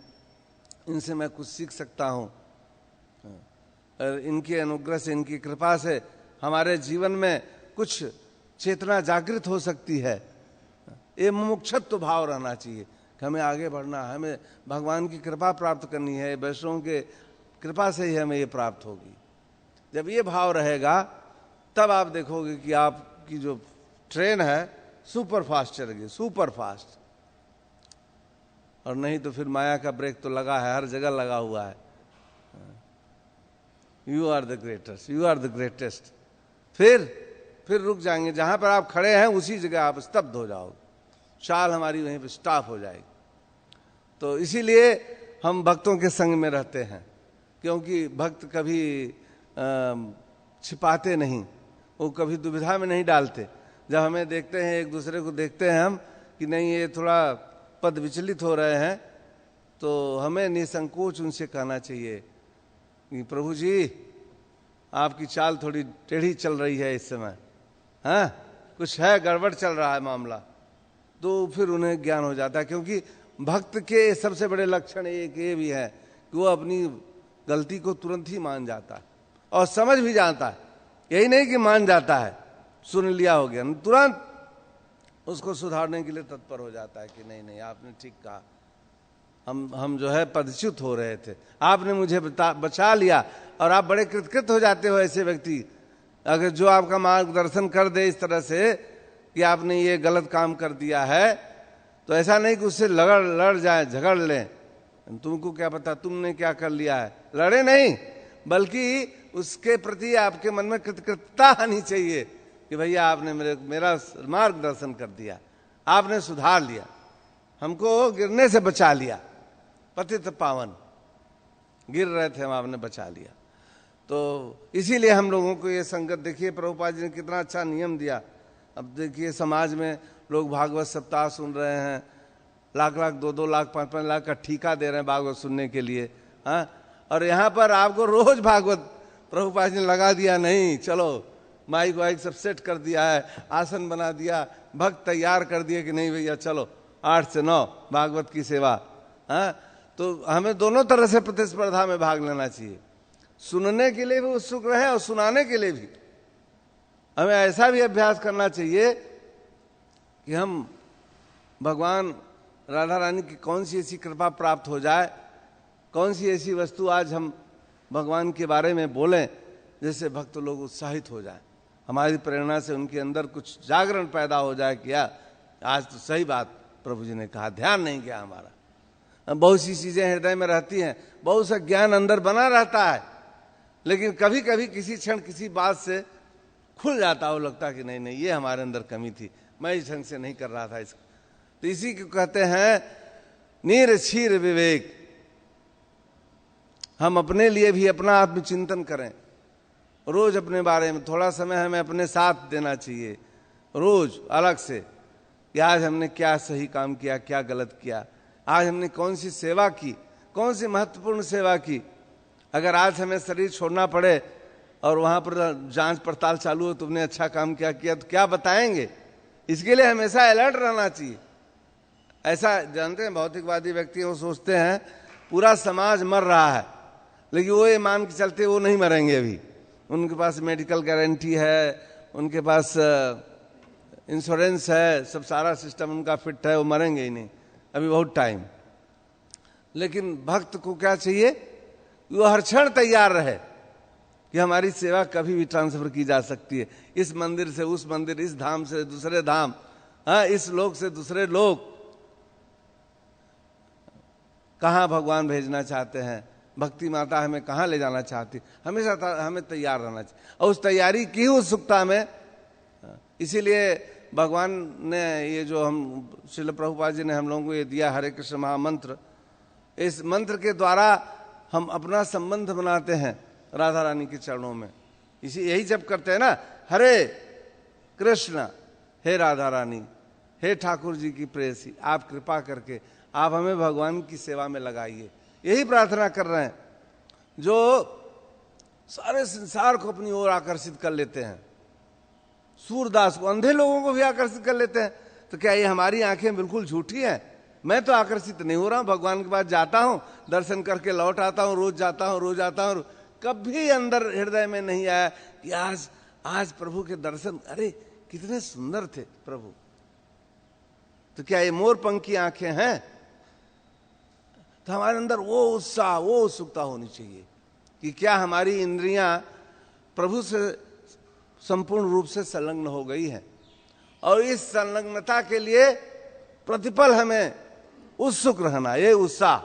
इनसे मैं कुछ सीख सकता हूं, और इनके अनुग्रह से, इनकी कृपा से हमारे जीवन में कुछ चेतना जागृत हो सकती है। ये मुमुक्षुत्व भाव रहना चाहिए कि हमें आगे बढ़ना है, हमें भगवान की कृपा प्राप्त करनी है, वैष्णवों के कृपा से ही हमें ये प्राप्त होगी। जब ये भाव रहेगा तब आप देखोगे कि आपकी जो ट्रेन है सुपर फास्ट चलेगी, सुपर फास्ट। और नहीं तो फिर माया का ब्रेक तो लगा है, हर जगह लगा हुआ है। You are the greatest, you are the greatest. फिर रुक जाएंगे, जहां पर आप खड़े हैं उसी जगह आप स्तब्ध हो जाओगे, चाल हमारी वहीं पे स्टॉप हो जाएगी। तो इसीलिए हम भक्तों के संग में रहते हैं, क्योंकि भक्त कभी छिपाते नहीं, वो कभी दुविधा में नहीं डालते। जब हमें देखते हैं, एक दूसरे को देखते हैं हम कि नहीं ये थोड़ा पद विचलित हो रहे हैं, तो हमें निसंकोच उनसे कहना चाहिए कि प्रभु जी आपकी चाल थोड़ी टेढ़ी चल रही है इस समय, हाँ कुछ है, गड़बड़ चल रहा है मामला। तो फिर उन्हें ज्ञान हो जाता है, क्योंकि भक्त के सबसे बड़े लक्षण एक ये भी है कि वो अपनी गलती को तुरंत ही मान जाता है और समझ भी जाता है। यही नहीं कि मान जाता है, सुन लिया हो गया, तुरंत उसको सुधारने के लिए तत्पर हो जाता है कि नहीं नहीं आपने ठीक कहा, हम जो है पदच्युत हो रहे थे, आपने मुझे बचा लिया। और आप बड़े कृतकृत हो जाते हो ऐसे व्यक्ति, अगर जो आपका मार्गदर्शन कर दे इस तरह से कि आपने ये गलत काम कर दिया है, तो ऐसा नहीं कि उससे लड़ जाए, झगड़ लें, तुमको क्या पता तुमने क्या कर लिया है, लड़े नहीं, बल्कि उसके प्रति आपके मन में कृतज्ञता आनी चाहिए कि भैया आपने मेरा मार्गदर्शन कर दिया, आपने सुधार लिया, हमको गिरने से बचा लिया, पतित पावन गिर रहे थे हम, आपने बचा लिया। तो इसीलिए हम लोगों को ये संगत, देखिए प्रभुपाद जी ने कितना अच्छा नियम दिया। अब देखिए समाज में लोग भागवत सप्ताह सुन रहे हैं, लाख लाख 2-2 लाख 5-5 लाख का ठीका दे रहे हैं भागवत सुनने के लिए, हाँ। और यहाँ पर आपको रोज भागवत प्रभुपाद जी ने लगा दिया, नहीं चलो माइक वाइक सब सेट कर दिया है, आसन बना दिया, भक्त तैयार कर दिए कि नहीं भैया चलो 8 से 9 भागवत की सेवा, हाँ। तो हमें दोनों तरह से प्रतिस्पर्धा में भाग लेना चाहिए, सुनने के लिए भी उत्सुक रहे और सुनाने के लिए भी। हमें ऐसा भी अभ्यास करना चाहिए कि हम भगवान राधा रानी की कौन सी ऐसी कृपा प्राप्त हो जाए, कौन सी ऐसी वस्तु आज हम भगवान के बारे में बोलें जिससे भक्त लोग उत्साहित हो जाएं, हमारी प्रेरणा से उनके अंदर कुछ जागरण पैदा हो जाए कि यार आज तो सही बात प्रभु जी ने कहा, ध्यान नहीं किया हमारा। बहुत सी चीजें हृदय में रहती हैं, बहुत सा ज्ञान अंदर बना रहता है, लेकिन कभी कभी किसी क्षण किसी बात से खुल जाता हो, लगता है कि नहीं नहीं ये हमारे अंदर कमी थी, मैं इस ढंग से नहीं कर रहा था इसको। तो इसी को कहते हैं नीर क्षीर विवेक। हम अपने लिए भी अपना आत्मचिंतन करें, रोज अपने बारे में थोड़ा समय हमें अपने साथ देना चाहिए, रोज अलग से कि आज हमने क्या सही काम किया, क्या गलत किया, आज हमने कौन सी सेवा की, कौन सी महत्वपूर्ण सेवा की। अगर आज हमें शरीर छोड़ना पड़े और वहां पर जांच पड़ताल चालू हो, तुमने अच्छा काम क्या किया, तो क्या बताएंगे। इसके लिए हमेशा अलर्ट रहना चाहिए। ऐसा जानते हैं भौतिकवादी व्यक्ति वो सोचते हैं पूरा समाज मर रहा है, लेकिन वो ये मान के चलते वो नहीं मरेंगे अभी, उनके पास मेडिकल गारंटी है, उनके पास इंश्योरेंस है, सब सारा सिस्टम उनका फिट है, वो मरेंगे ही नहीं, अभी बहुत टाइम। लेकिन भक्त को क्या चाहिए, वो हर क्षण तैयार रहे कि हमारी सेवा कभी भी ट्रांसफर की जा सकती है, इस मंदिर से उस मंदिर, इस धाम से दूसरे धाम, हाँ इस लोक से दूसरे लोक, कहाँ भगवान भेजना चाहते हैं, भक्ति माता हमें कहाँ ले जाना चाहती, हमेशा हमें तैयार रहना चाहिए। और उस तैयारी की उत्सुकता में, इसीलिए भगवान ने ये जो हम श्रील प्रभुपाद जी ने हम लोगों को ये दिया हरे कृष्ण महामंत्र, इस मंत्र के द्वारा हम अपना संबंध बनाते हैं राधा रानी के चरणों में। इसी यही जब करते हैं ना, हरे कृष्ण, हे राधा रानी, हे ठाकुर जी की प्रेयसी, आप कृपा करके आप हमें भगवान की सेवा में लगाइए, यही प्रार्थना कर रहे हैं। जो सारे संसार को अपनी ओर आकर्षित कर लेते हैं, सूरदास को, अंधे लोगों को भी आकर्षित कर लेते हैं, तो क्या ये हमारी आंखें बिल्कुल झूठी हैं? मैं तो आकर्षित नहीं हो रहा हूं, भगवान के पास जाता हूं, दर्शन करके लौट आता हूं, रोज जाता हूं, रोज आता हूं, कभी अंदर हृदय में नहीं आया कि आज प्रभु के दर्शन, अरे कितने सुंदर थे प्रभु। तो क्या ये मोर पंख की आंखें हैं? तो हमारे अंदर वो उत्साह, वो उत्सुकता होनी चाहिए कि क्या हमारी इंद्रियां प्रभु से संपूर्ण रूप से संलग्न हो गई है, और इस संलग्नता के लिए प्रतिपल हमें उत्सुक रहना, ये उत्साह।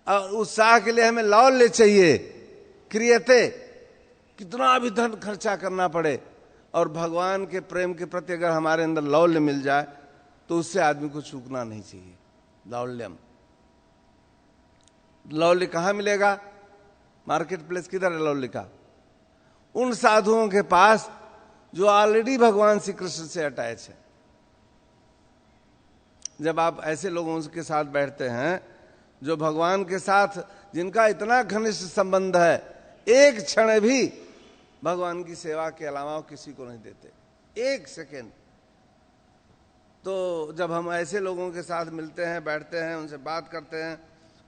और उत्साह के लिए हमें लौल्य चाहिए, क्रियते, कितना भी धन खर्चा करना पड़े, और भगवान के प्रेम के प्रति अगर हमारे अंदर लौल्य मिल जाए तो उससे आदमी को चूकना नहीं चाहिए। लौल्यम, लौल्य कहाँ मिलेगा? मार्केट प्लेस किधर है लौल्य का? उन साधुओं के पास जो ऑलरेडी भगवान श्री कृष्ण से अटैच है। जब आप ऐसे लोगों के साथ बैठते हैं जो भगवान के साथ, जिनका इतना घनिष्ठ संबंध है, एक क्षण भी भगवान की सेवा के अलावा किसी को नहीं देते, एक सेकेंड। तो जब हम ऐसे लोगों के साथ मिलते हैं, बैठते हैं, उनसे बात करते हैं,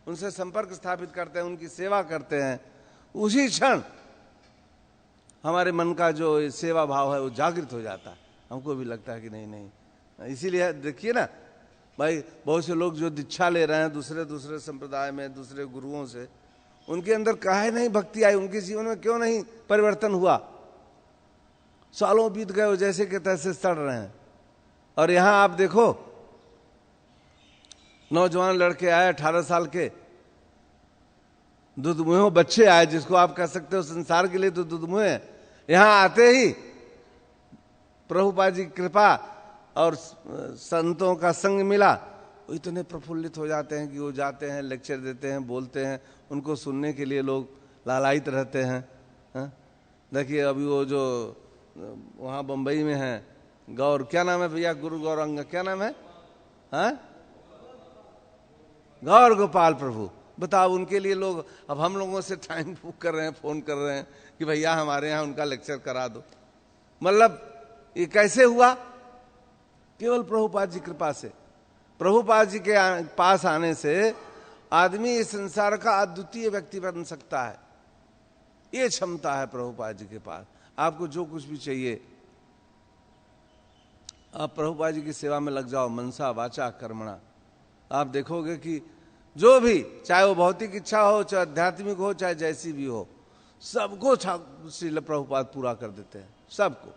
उनसे संपर्क स्थापित करते हैं, उनकी सेवा करते हैं, उसी क्षण हमारे मन का जो सेवा भाव है वो जागृत हो जाता है। हमको भी लगता है कि नहीं नहीं। इसीलिए देखिए ना भाई, बहुत से लोग जो दीक्षा ले रहे हैं दूसरे दूसरे संप्रदाय में, दूसरे गुरुओं से, उनके अंदर काहे नहीं भक्ति आई, उनके जीवन में क्यों नहीं परिवर्तन हुआ? सालों बीत गए, वो जैसे के तैसे सड़ रहे हैं। और यहां आप देखो, नौजवान लड़के आए 18 साल के, दुधमुहे बच्चे आए, जिसको आप कह सकते हो संसार के लिए तो दुधमुहे हैं। यहां आते ही प्रभुपाद जी की कृपा और संतों का संग मिला, वो इतने प्रफुल्लित हो जाते हैं कि वो जाते हैं, लेक्चर देते हैं, बोलते हैं, उनको सुनने के लिए लोग लालायित रहते हैं। देखिए अभी वो जो वहाँ बम्बई में है, गौर, क्या नाम है भैया? गुरु गौरंग, क्या नाम है? गौर गोपाल प्रभु। बताओ, उनके लिए लोग अब हम लोगों से टाइम बुक कर रहे हैं, फोन कर रहे हैं कि भैया हमारे यहाँ उनका लेक्चर करा दो। मतलब ये कैसे हुआ? केवल प्रभुपाद जी कृपा से। प्रभुपाद जी के पास आने से आदमी इस संसार का अद्वितीय व्यक्ति बन सकता है। ये क्षमता है प्रभुपाद जी के पास। आपको जो कुछ भी चाहिए, आप प्रभुपाद जी की सेवा में लग जाओ, मनसा वाचा कर्मणा। आप देखोगे कि जो भी, चाहे वो भौतिक इच्छा हो, चाहे आध्यात्मिक हो, चाहे जैसी भी हो, सबको श्रील प्रभुपाद पूरा कर देते हैं, सबको।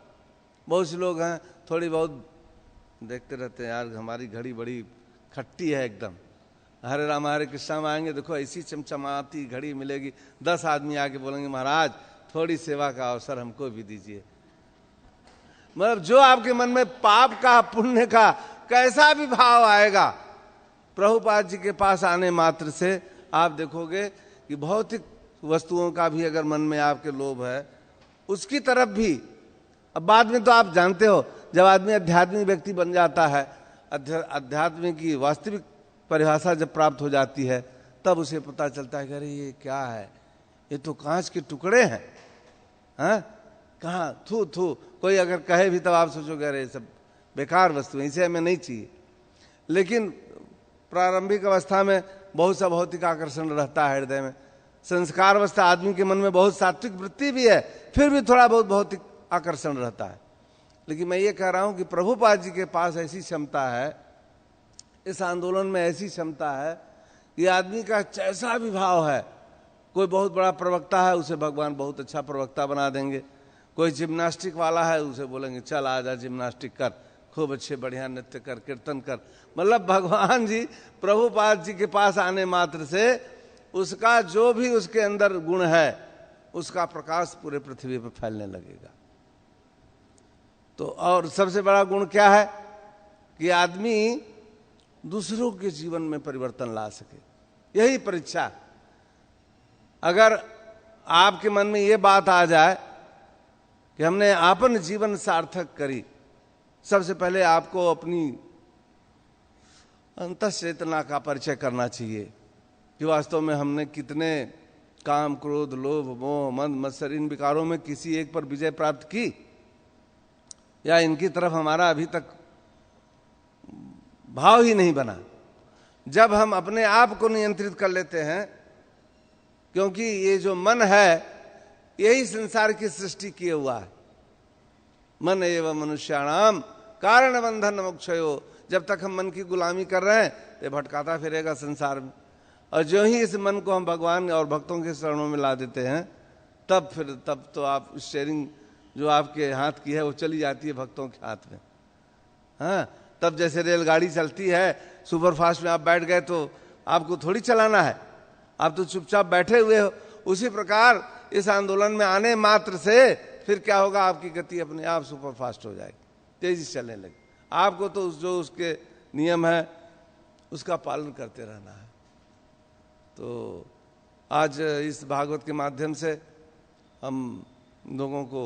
बहुत से लोग हैं थोड़ी बहुत देखते रहते हैं, यार हमारी घड़ी बड़ी खट्टी है एकदम, हरे राम हरे कृष्णा में आएंगे, देखो ऐसी चमचमाती घड़ी मिलेगी, 10 आदमी आके बोलेंगे महाराज थोड़ी सेवा का अवसर हमको भी दीजिए। मतलब जो आपके मन में पाप का, पुण्य का कैसा भी भाव आएगा, प्रभुपाद जी के पास आने मात्र से आप देखोगे कि भौतिक वस्तुओं का भी अगर मन में आपके लोभ है, उसकी तरफ भी। अब बाद में तो आप जानते हो, जब आदमी आध्यात्मिक व्यक्ति बन जाता है, अध्यात्म की वास्तविक परिभाषा जब प्राप्त हो जाती है, तब उसे पता चलता है कि अरे ये क्या है, ये तो कांच के टुकड़े हैं। कहाँ थू थू, कोई अगर कहे भी तब आप सोचोगे अरे सब बेकार वस्तु है, इसे हमें नहीं चाहिए। लेकिन प्रारंभिक अवस्था में बहुत सा भौतिक आकर्षण रहता है हृदय में। संस्कार अवस्था आदमी के मन में बहुत सात्विक वृत्ति भी है, फिर भी थोड़ा बहुत भौतिक आकर्षण रहता है। लेकिन मैं ये कह रहा हूं कि प्रभुपाद जी के पास ऐसी क्षमता है, इस आंदोलन में ऐसी क्षमता है कि आदमी का जैसा भी भाव है, कोई बहुत बड़ा प्रवक्ता है, उसे भगवान बहुत अच्छा प्रवक्ता बना देंगे। कोई जिम्नास्टिक वाला है, उसे बोलेंगे चल आजा जिम्नास्टिक कर, खूब अच्छे बढ़िया नृत्य कर, कीर्तन कर। मतलब भगवान जी प्रभुपाद जी के पास आने मात्र से उसका जो भी उसके अंदर गुण है, उसका प्रकाश पूरे पृथ्वी पर फैलने लगेगा। तो और सबसे बड़ा गुण क्या है कि आदमी दूसरों के जीवन में परिवर्तन ला सके। यही परीक्षा। अगर आपके मन में ये बात आ जाए कि हमने आपन जीवन सार्थक करी, सबसे पहले आपको अपनी अंतःचेतना का परिचय करना चाहिए कि वास्तव में हमने कितने काम, क्रोध, लोभ, मोह, मद, मत्सर, इन विकारों में किसी एक पर विजय प्राप्त की, या इनकी तरफ हमारा अभी तक भाव ही नहीं बना। जब हम अपने आप को नियंत्रित कर लेते हैं, क्योंकि ये जो मन है यही संसार की सृष्टि किए हुआ है। मन एवं मनुष्याणाम कारण बंधन मोक्षयो। जब तक हम मन की गुलामी कर रहे हैं ये भटकाता फिरेगा संसार में, और जो ही इस मन को हम भगवान और भक्तों के शरणों में ला देते हैं, तब तो आप स्टीयरिंग जो आपके हाथ की है वो चली जाती है भक्तों के हाथ में। हाँ, तब जैसे रेलगाड़ी चलती है, सुपरफास्ट में आप बैठ गए तो आपको थोड़ी चलाना है, आप तो चुपचाप बैठे हुए हो। उसी प्रकार इस आंदोलन में आने मात्र से फिर क्या होगा, आपकी गति अपने आप सुपरफास्ट हो जाएगी, तेजी से चलने लगे। आपको तो जो उसके नियम है उसका पालन करते रहना है। तो आज इस भागवत के माध्यम से हम लोगों को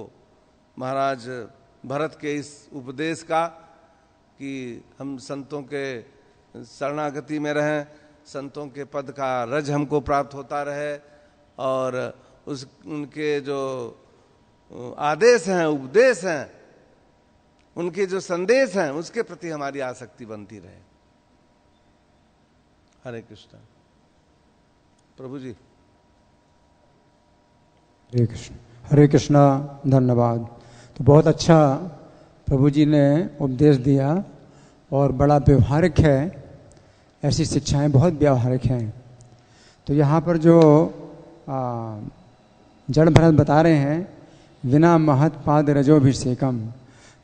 महाराज भरत के इस उपदेश का कि हम संतों के शरणागति में रहें, संतों के पद का रज हमको प्राप्त होता रहे, और उनके जो आदेश हैं, उपदेश हैं, उनके जो संदेश हैं, उसके प्रति हमारी आसक्ति बनती रहे। हरे कृष्ण। प्रभु जी। हरे कृष्ण। हरे कृष्णा। धन्यवाद। तो बहुत अच्छा प्रभु जी ने उपदेश दिया और बड़ा व्यवहारिक है, ऐसी शिक्षाएं बहुत व्यवहारिक हैं। तो यहाँ पर जो जड़ भरत बता रहे हैं, विना महत पाद रजोभिषेकम,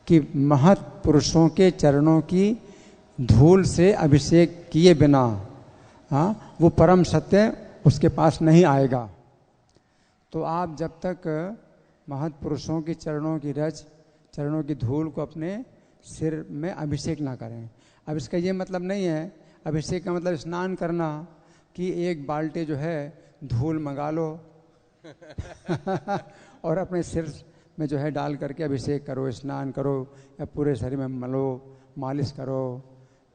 कि महत पुरुषों के चरणों की धूल से अभिषेक किए बिना वो परम सत्य उसके पास नहीं आएगा। तो आप जब तक महत पुरुषों के चरणों की रज, चरणों की धूल को अपने सिर में अभिषेक ना करें। अब इसका ये मतलब नहीं है, अभिषेक का मतलब स्नान करना, कि एक बाल्टी जो है धूल मंगा लो और अपने सिर में जो है डाल करके अभिषेक करो, स्नान करो, या पूरे शरीर में मलो, मालिश करो।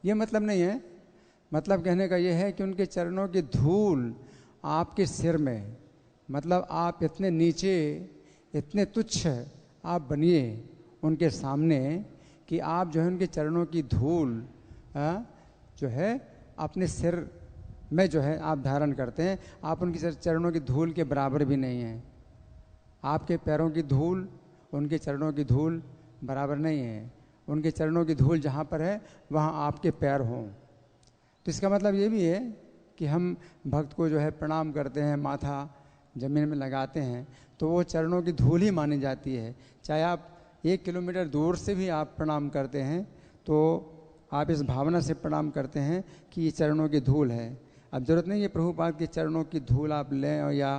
ये मतलब नहीं है। मतलब कहने का ये है कि उनके चरणों की धूल आपके सिर में, मतलब आप इतने नीचे, इतने तुच्छ आप बनिए उनके सामने कि आप जो है उनके चरणों की धूल जो है अपने सिर में जो है आप धारण करते हैं। आप उनकी चरणों की धूल के बराबर भी नहीं हैं। आपके पैरों की धूल उनके चरणों की धूल बराबर नहीं है। उनके चरणों की धूल जहाँ पर है वहाँ आपके पैर हों। तो इसका मतलब ये भी है कि हम भक्त को जो है प्रणाम करते हैं, माथा जमीन में लगाते हैं, तो वो चरणों की धूल ही मानी जाती है। चाहे आप 1 किलोमीटर दूर से भी आप प्रणाम करते हैं तो आप इस भावना से प्रणाम करते हैं कि ये चरणों की धूल है। अब ज़रूरत नहीं है प्रभुपाद के चरणों की धूल आप लें या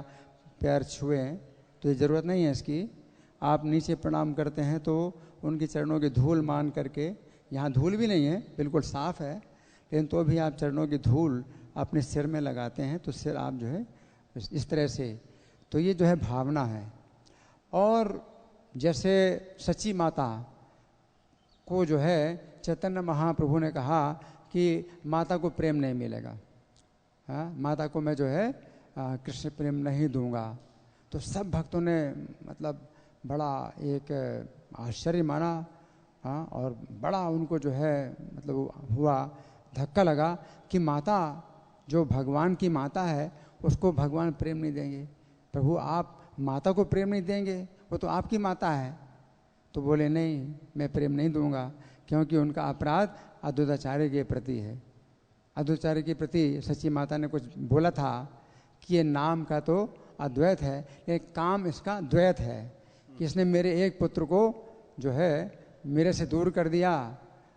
पैर छुएं, तो ये ज़रूरत नहीं है इसकी। आप नीचे प्रणाम करते हैं तो उनके चरणों की धूल मान करके, यहाँ धूल भी नहीं है, बिल्कुल साफ़ है, लेकिन तो भी आप चरणों की धूल अपने सिर में लगाते हैं, तो सिर आप जो है इस तरह से, तो ये जो है भावना है। और जैसे सच्ची माता को जो है चैतन्य महाप्रभु ने कहा कि माता को प्रेम नहीं मिलेगा, माता को मैं जो है कृष्ण प्रेम नहीं दूंगा। तो सब भक्तों ने मतलब बड़ा एक आश्चर्य माना, और बड़ा उनको जो है मतलब हुआ, धक्का लगा कि माता जो भगवान की माता है उसको भगवान प्रेम नहीं देंगे। प्रभु आप माता को प्रेम नहीं देंगे, वो तो आपकी माता है। तो बोले नहीं, मैं प्रेम नहीं दूंगा, क्योंकि उनका अपराध अद्वैताचार्य के प्रति है। अद्वैताचार्य के प्रति सच्ची माता ने कुछ बोला था कि ये नाम का तो अद्वैत है, लेकिन काम इसका द्वैत है, कि इसने मेरे एक पुत्र को जो है मेरे से दूर कर दिया,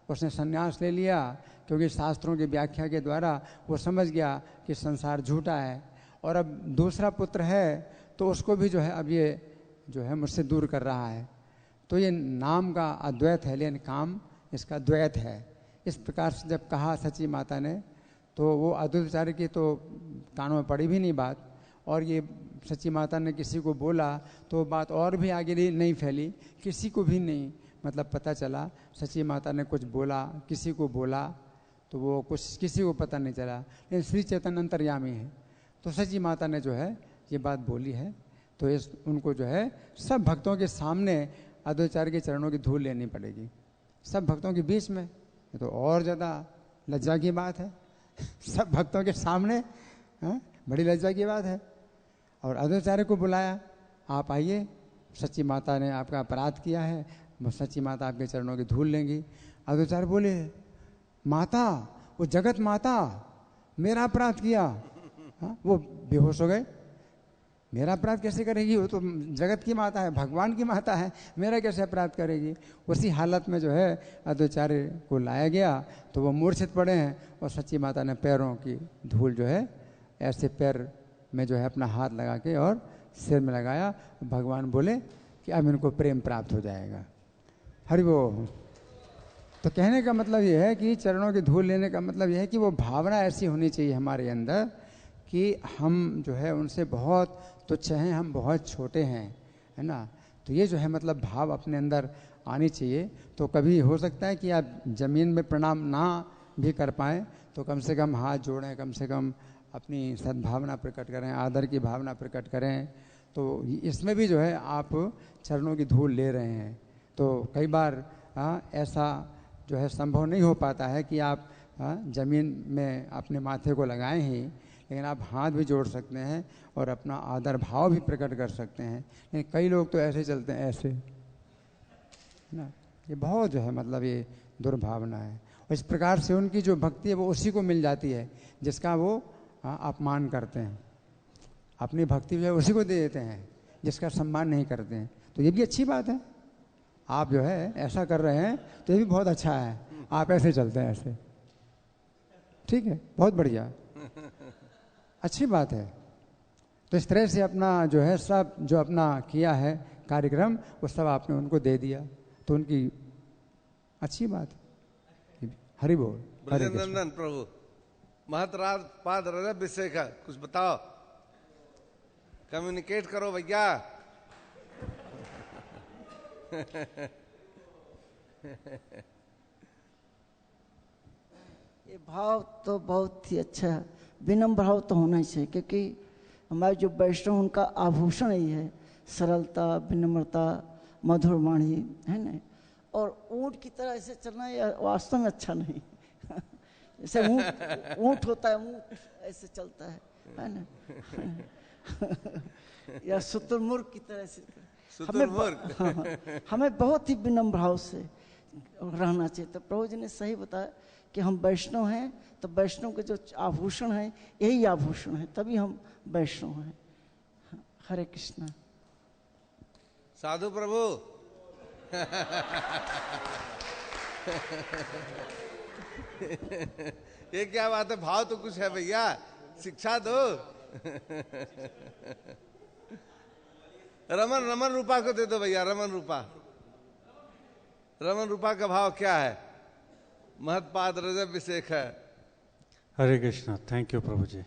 उसने संन्यास ले लिया, क्योंकि शास्त्रों की व्याख्या के द्वारा वो समझ गया कि संसार झूठा है, और अब दूसरा पुत्र है तो उसको भी जो है अब ये जो है मुझसे दूर कर रहा है। तो ये नाम का अद्वैत है, लेकिन काम इसका द्वैत है। इस प्रकार से जब कहा सच्ची माता ने, तो वो अद्वैताचार्य की तो कानों में पड़ी भी नहीं बात, और ये सच्ची माता ने किसी को बोला तो बात और भी आगे नहीं फैली, किसी को भी नहीं मतलब पता चला। सच्ची माता ने कुछ बोला, किसी को बोला, तो वो कुछ किसी को पता नहीं चला, लेकिन श्री चैतन्य अंतर्यामी है। तो सच्ची माता ने जो है ये बात बोली है, तो इस उनको जो है सब भक्तों के सामने अद्वैताचार्य के चरणों की धूल लेनी पड़ेगी, सब भक्तों के बीच में। ये तो और ज़्यादा लज्जा की बात है सब भक्तों के सामने, बड़ी लज्जा की बात है। और अद्वैताचार्य को बुलाया, आप आइए, सच्ची माता ने आपका अपराध किया है, सच्ची माता आपके चरणों की धूल लेंगी। अद्वैताचार्य बोले, माता, वो जगत माता मेरा अपराध किया। वो बेहोश हो गए। मेरा अपराध कैसे करेगी? वो तो जगत की माता है, भगवान की माता है, मेरा कैसे अपराध करेगी? उसी हालत में जो है अद्वैताचार्य को लाया गया तो वो मूर्छित पड़े हैं, और सच्ची माता ने पैरों की धूल जो है ऐसे पैर में जो है अपना हाथ लगा के और सिर में लगाया। भगवान बोले कि अब इनको प्रेम प्राप्त हो जाएगा। हरि बोल। तो कहने का मतलब ये है कि चरणों की धूल लेने का मतलब ये है कि वो भावना ऐसी होनी चाहिए हमारे अंदर कि हम जो है उनसे बहुत तुच्छ हैं, हम बहुत छोटे हैं, है ना। तो ये जो है मतलब भाव अपने अंदर आनी चाहिए। तो कभी हो सकता है कि आप ज़मीन में प्रणाम ना भी कर पाएँ तो कम से कम हाथ जोड़ें, कम से कम अपनी सद्भावना प्रकट करें, आदर की भावना प्रकट करें। तो इसमें भी जो है आप चरणों की धूल ले रहे हैं। तो कई बार ऐसा जो है संभव नहीं हो पाता है कि आप ज़मीन में अपने माथे को लगाएं ही, लेकिन आप हाथ भी जोड़ सकते हैं और अपना आदर भाव भी प्रकट कर सकते हैं। लेकिन कई लोग तो ऐसे चलते हैं, ऐसे ना। ये बहुत जो है मतलब ये दुर्भावना है। और इस प्रकार से उनकी जो भक्ति है वो उसी को मिल जाती है जिसका वो अपमान करते हैं। अपनी भक्ति जो है उसी को दे देते हैं जिसका सम्मान नहीं करते हैं। तो ये भी अच्छी बात है। आप जो है ऐसा कर रहे हैं तो ये भी बहुत अच्छा है। आप ऐसे चलते हैं, ऐसे ठीक है, बहुत बढ़िया, अच्छी बात है। तो इस तरह से अपना जो है सब जो अपना किया है कार्यक्रम वो सब आपने उनको दे दिया, तो उनकी अच्छी बात है। हरि बोल। हरे कृष्ण। नंदन प्रभु महतराज पाद हृदय विषय का कुछ बताओ, कम्युनिकेट करो भैया। ये भाव तो बहुत ही अच्छा है, विनम्र भाव तो होना ही चाहिए, क्योंकि हमारे जो वैष्णव उनका आभूषण ही है सरलता, विनम्रता, मधुर वाणी, है ना। और ऊंट की तरह ऐसे चलना ये वास्तव में अच्छा नहीं। जैसे ऊंट होता है, ऊंट ऐसे चलता है ना। या शुतुरमुर्ग की तरह से हमें बहुत ही विनम्र भाव से रहना चाहिए। तो प्रभु जी ने सही बताया कि हम वैष्णव हैं, तो वैष्णव के जो आभूषण हैं यही आभूषण है, तभी हम वैष्णव हैं। हरे कृष्णा। साधु प्रभु। ये क्या बात है, भाव तो कुछ है भैया, शिक्षा दो। रमन रमन रूपा को दे दो भैया, रमन रूपा। रमन रूपा का भाव क्या है? महत्पाद हृदय अभिषेक है। हरे कृष्णा। थैंक यू प्रभु जी।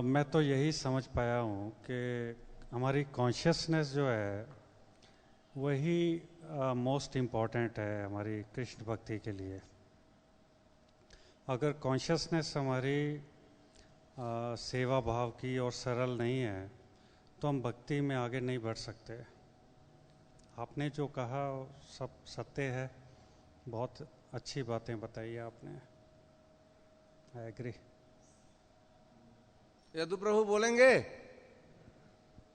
मैं तो यही समझ पाया हूँ कि हमारी कॉन्शियसनेस जो है वही मोस्ट इम्पॉर्टेंट है हमारी कृष्ण भक्ति के लिए। अगर कॉन्शियसनेस हमारी सेवा भाव की और सरल नहीं है तो हम भक्ति में आगे नहीं बढ़ सकते। आपने जो कहा सब सत्य है, बहुत अच्छी बातें बताई आपने। I agree. यदु प्रभु बोलेंगे?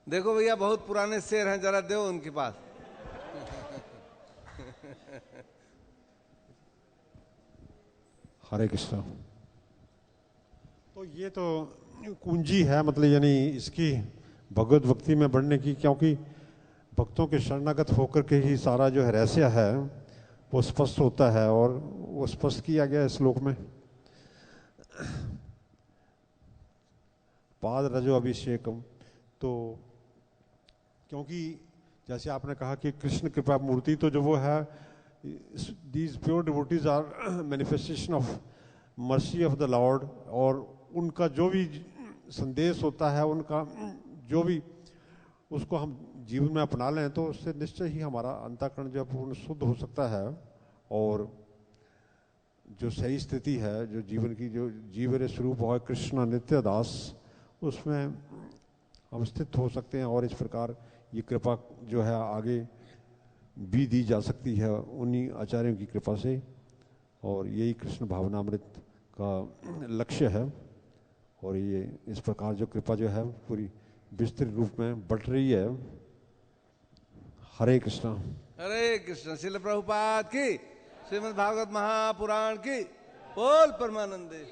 देखो भैया बहुत पुराने शेर हैं, जरा दो उनके पास। हरे कृष्ण। तो ये तो कुंजी है, मतलब यानी इसकी भगवत भक्ति में बढ़ने की, क्योंकि भक्तों के शरणागत होकर के ही सारा जो है रहस्य है वो स्पष्ट होता है, और वो स्पष्ट किया गया श्लोक में। पाद रजो अभिषेकम। तो क्योंकि जैसे आपने कहा कि कृष्ण कृपा मूर्ति तो जो वो है, these pure devotees are manifestation of mercy of the lord, और उनका जो भी संदेश होता है, उनका जो भी, उसको हम जीवन में अपना लें तो उससे निश्चय ही हमारा अंतःकरण जो पूर्ण शुद्ध हो सकता है, और जो सही स्थिति है जो जीवन की, जो जीवन स्वरूप है कृष्ण नित्य दास, उसमें हम स्थित हो सकते हैं। और इस प्रकार ये कृपा जो है आगे भी दी जा सकती है उन्हीं आचार्यों की कृपा से, और यही कृष्ण भावनामृत का लक्ष्य है। और ये इस प्रकार जो कृपा जो है पूरी विस्तृत रूप में बढ़ रही है। हरे कृष्णा। हरे कृष्ण। श्रील प्रभुपाद की, श्रीमद् भागवत महापुराण की, बोल परमानंदे।